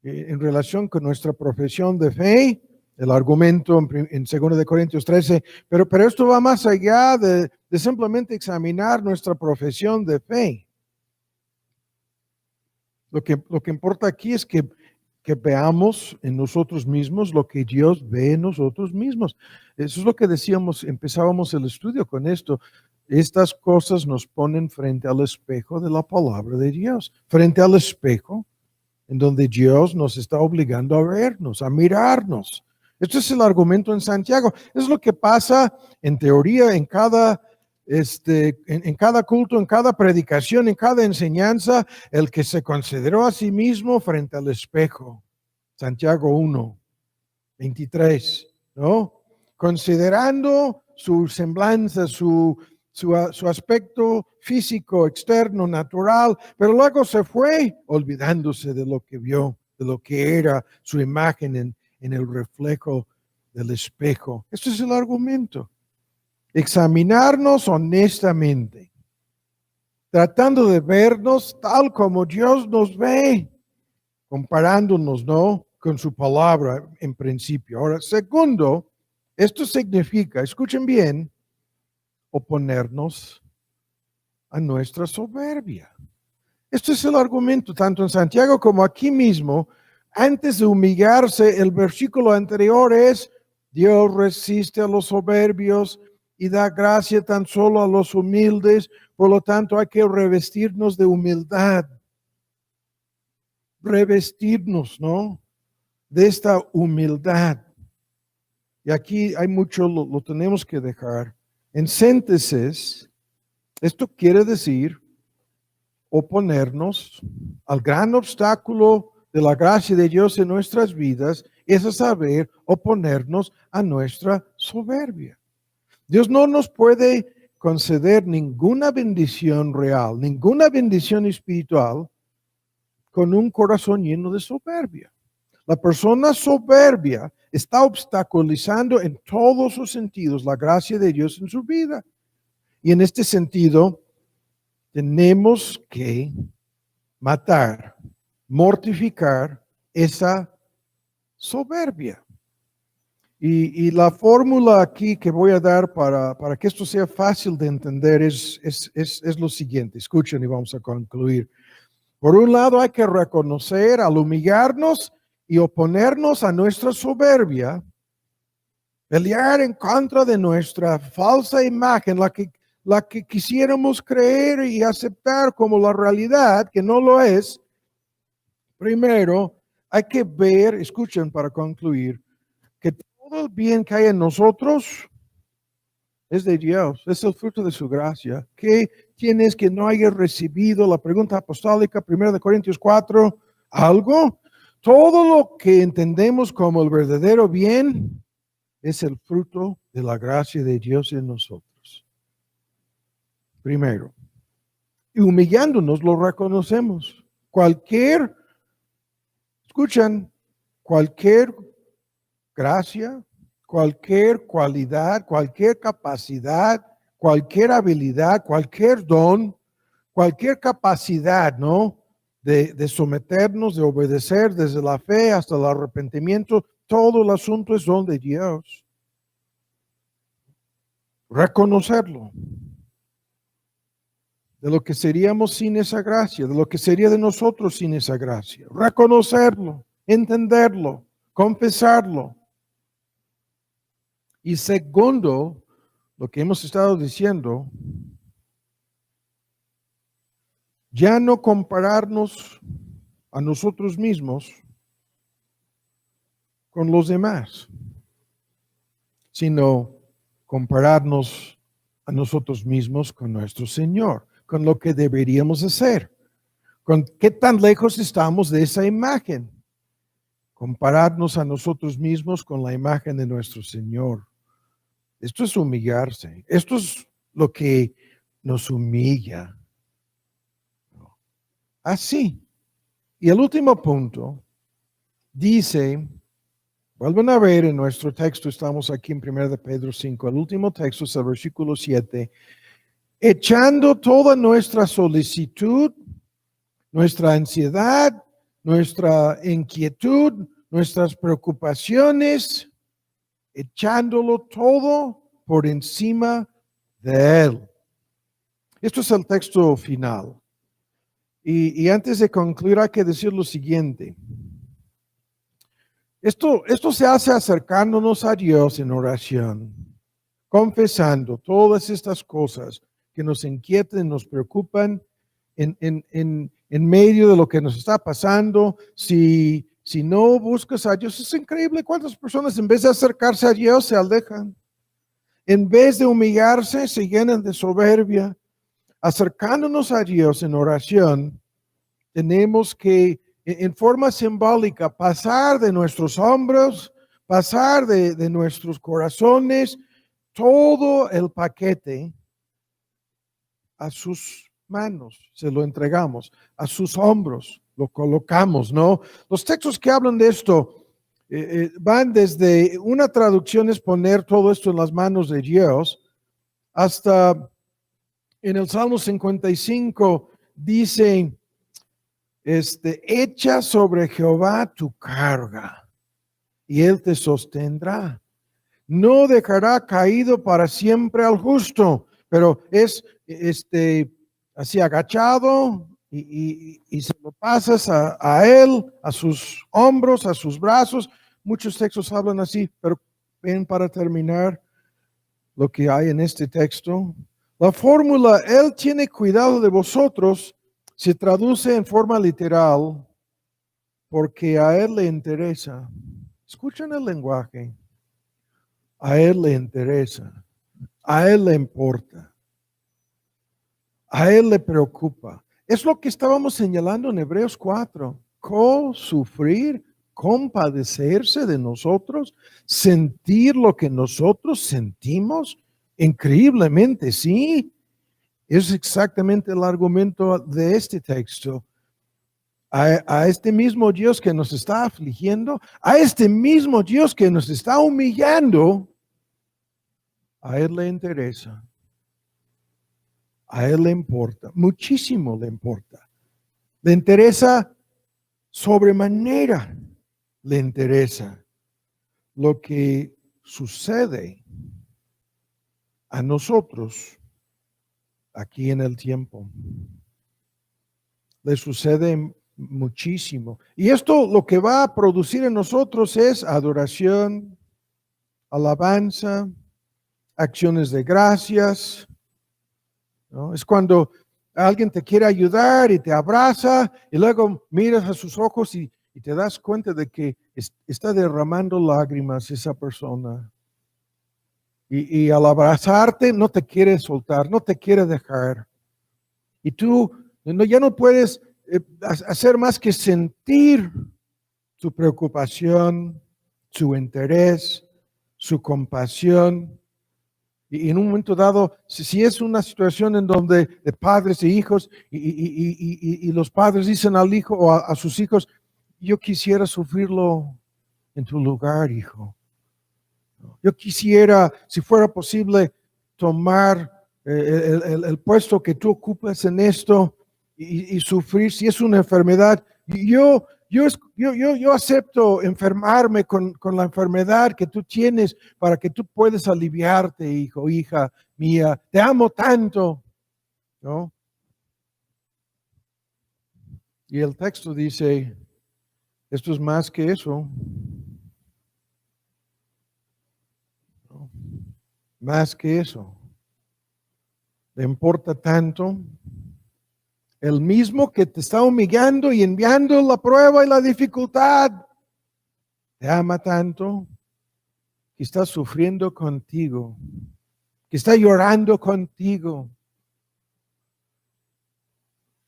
En relación con nuestra profesión de fe, el argumento en 2 de Corintios 13, pero esto va más allá de simplemente examinar nuestra profesión de fe. Lo que importa aquí es que veamos en nosotros mismos lo que Dios ve en nosotros mismos. Eso es lo que decíamos, empezábamos el estudio con esto. Estas cosas nos ponen frente al espejo de la palabra de Dios, frente al espejo en donde Dios nos está obligando a vernos, a mirarnos. Este es el argumento en Santiago. Es lo que pasa en teoría en cada en cada culto, en cada predicación, en cada enseñanza, el que se consideró a sí mismo frente al espejo. Santiago 1:23, ¿no? Considerando su semblanza, su aspecto físico, externo, natural, pero luego se fue olvidándose de lo que vio, de lo que era su imagen en el reflejo del espejo. Este es el argumento. Examinarnos honestamente, tratando de vernos tal como Dios nos ve, comparándonos, ¿no?, con su palabra en principio. Ahora, segundo, esto significa, escuchen bien, oponernos a nuestra soberbia. Esto es el argumento, tanto en Santiago como aquí mismo. Antes de humillarse, el versículo anterior es: Dios resiste a los soberbios y da gracia tan solo a los humildes. Por lo tanto, hay que revestirnos de humildad. Revestirnos, ¿no?, de esta humildad. Y aquí hay mucho, lo tenemos que dejar. En síntesis, esto quiere decir oponernos al gran obstáculo de la gracia de Dios en nuestras vidas, es a saber, oponernos a nuestra soberbia. Dios no nos puede conceder ninguna bendición real, ninguna bendición espiritual con un corazón lleno de soberbia. La persona soberbia está obstaculizando en todos sus sentidos la gracia de Dios en su vida. Y en este sentido, tenemos que matar, mortificar esa soberbia. Y la fórmula aquí que voy a dar para que esto sea fácil de entender es lo siguiente. Escuchen y vamos a concluir. Por un lado, hay que reconocer al humillarnos y oponernos a nuestra soberbia, pelear en contra de nuestra falsa imagen, la que quisiéramos creer y aceptar como la realidad, que no lo es. Primero, hay que ver, escuchen para concluir, que todo el bien que hay en nosotros es de Dios, es el fruto de su gracia. ¿Qué tienes que no hayas recibido? La pregunta apostólica, 1 Corintios 4, ¿algo? Todo lo que entendemos como el verdadero bien es el fruto de la gracia de Dios en nosotros. Primero, y humillándonos lo reconocemos. Escuchan, cualquier gracia, cualquier cualidad, cualquier capacidad, cualquier habilidad, cualquier don, cualquier capacidad, ¿no?, de someternos, de obedecer desde la fe hasta el arrepentimiento, todo el asunto es don de Dios. Reconocerlo. De lo que seríamos sin esa gracia, de lo que sería de nosotros sin esa gracia. Reconocerlo, entenderlo, confesarlo. Y segundo, lo que hemos estado diciendo, ya no compararnos a nosotros mismos con los demás, sino compararnos a nosotros mismos con nuestro Señor, con lo que deberíamos hacer, con qué tan lejos estamos de esa imagen. Compararnos a nosotros mismos con la imagen de nuestro Señor. Esto es humillarse. Esto es lo que nos humilla. Así. Y el último punto dice, Vuelven a ver en nuestro texto, estamos aquí en 1 de Pedro 5, el último texto es el versículo 7. Echando toda nuestra solicitud, nuestra ansiedad, nuestra inquietud, nuestras preocupaciones, echándolo todo por encima de Él. Esto es el texto final. Y antes de concluir hay que decir lo siguiente. Esto se hace acercándonos a Dios en oración, confesando todas estas cosas que nos inquietan, nos preocupan en medio de lo que nos está pasando. Si no buscas a Dios, es increíble cuántas personas en vez de acercarse a Dios se alejan. En vez de humillarse, se llenan de soberbia. Acercándonos a Dios en oración, tenemos que, en forma simbólica, pasar de nuestros hombros, pasar de nuestros corazones, todo el paquete a sus manos, se lo entregamos, a sus hombros, lo colocamos, ¿no? Los textos que hablan de esto van desde una traducción es poner todo esto en las manos de Dios, hasta en el Salmo 55 dice, echa sobre Jehová tu carga y él te sostendrá. No dejará caído para siempre al justo, pero es así agachado y se lo pasas a él, a sus hombros, a sus brazos. Muchos textos hablan así, pero ven para terminar lo que hay en este texto. La fórmula, Él tiene cuidado de vosotros, se traduce en forma literal porque a Él le interesa. Escuchen el lenguaje. A Él le interesa. A Él le importa. A Él le preocupa. Es lo que estábamos señalando en Hebreos 4. Co-sufrir, compadecerse de nosotros, sentir lo que nosotros sentimos. Increíblemente, sí. Es exactamente el argumento de este texto. A este mismo Dios que nos está afligiendo, a este mismo Dios que nos está humillando, a Él le interesa. A Él le importa, muchísimo le importa. Le interesa sobremanera, le interesa lo que sucede a nosotros aquí en el tiempo. Le sucede muchísimo. Y esto lo que va a producir en nosotros es adoración, alabanza, acciones de gracias, ¿no? Es cuando alguien te quiere ayudar y te abraza y luego miras a sus ojos y te das cuenta de que está derramando lágrimas esa persona. Y al abrazarte no te quiere soltar, no te quiere dejar. Y tú ya no puedes hacer más que sentir su preocupación, su interés, su compasión. Y en un momento dado, si es una situación en donde de padres e hijos y los padres dicen al hijo o a sus hijos, yo quisiera sufrirlo en tu lugar, hijo. Yo quisiera, si fuera posible, tomar el puesto que tú ocupas en esto y sufrir si es una enfermedad. Yo acepto enfermarme con la enfermedad que tú tienes para que tú puedas aliviarte, hijo, hija mía. Te amo tanto, ¿no? Y el texto dice, esto es más que eso. ¿No? Más que eso. Le importa tanto. El mismo que te está humillando y enviando la prueba y la dificultad, te ama tanto que está sufriendo contigo, que está llorando contigo,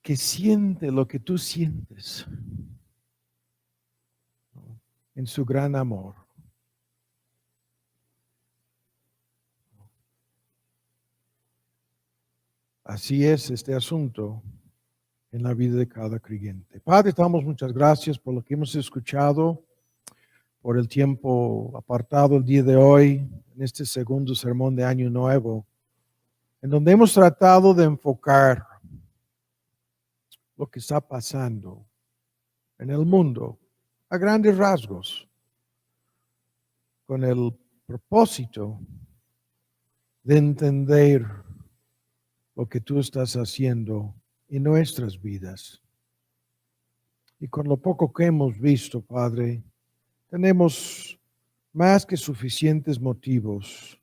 que siente lo que tú sientes en su gran amor. Así es este asunto en la vida de cada creyente. Padre, te damos muchas gracias por lo que hemos escuchado, por el tiempo apartado el día de hoy, en este segundo sermón de Año Nuevo, en donde hemos tratado de enfocar lo que está pasando en el mundo a grandes rasgos, con el propósito de entender lo que tú estás haciendo en nuestras vidas. Y con lo poco que hemos visto, Padre, tenemos más que suficientes motivos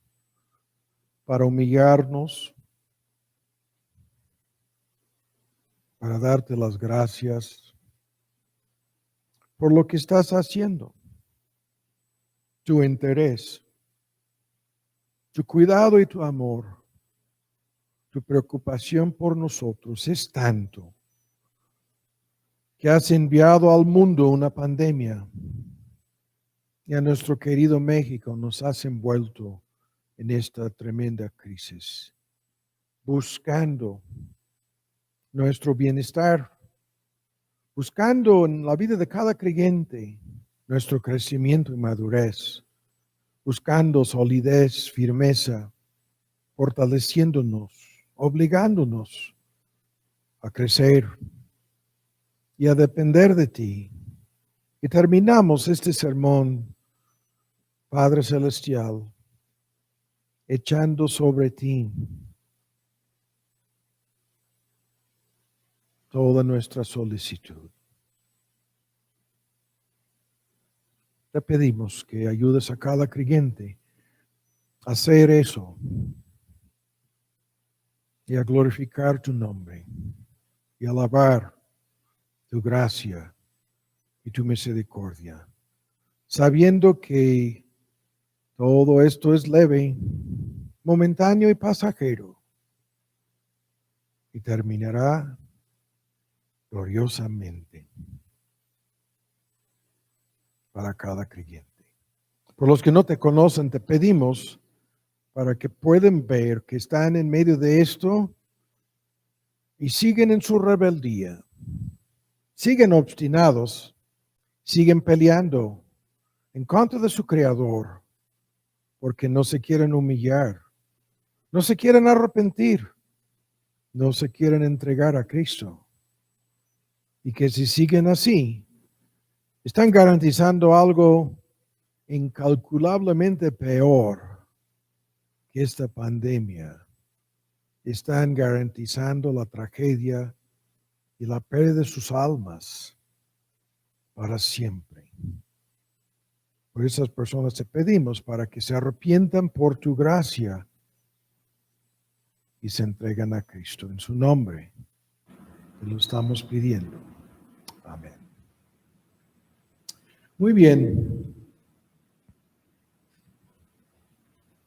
para humillarnos, para darte las gracias por lo que estás haciendo, tu interés, tu cuidado y tu amor, tu preocupación por nosotros es tanto que has enviado al mundo una pandemia y a nuestro querido México nos has envuelto en esta tremenda crisis, buscando nuestro bienestar, buscando en la vida de cada creyente nuestro crecimiento y madurez, buscando solidez, firmeza, fortaleciéndonos, obligándonos a crecer y a depender de ti. Y terminamos este sermón, Padre Celestial, echando sobre ti toda nuestra solicitud. Te pedimos que ayudes a cada creyente a hacer eso y a glorificar tu nombre y a alabar tu gracia y tu misericordia, sabiendo que todo esto es leve, momentáneo y pasajero, y terminará gloriosamente para cada creyente. Por los que no te conocen, te pedimos para que puedan ver que están en medio de esto y siguen en su rebeldía, siguen obstinados, siguen peleando en contra de su Creador, porque no se quieren humillar, no se quieren arrepentir, no se quieren entregar a Cristo. Y que si siguen así, están garantizando algo incalculablemente peor que esta pandemia. Están garantizando la tragedia y la pérdida de sus almas para siempre. Por esas personas te pedimos para que se arrepientan por tu gracia y se entregan a Cristo. En su nombre te lo estamos pidiendo. Amén. Muy bien.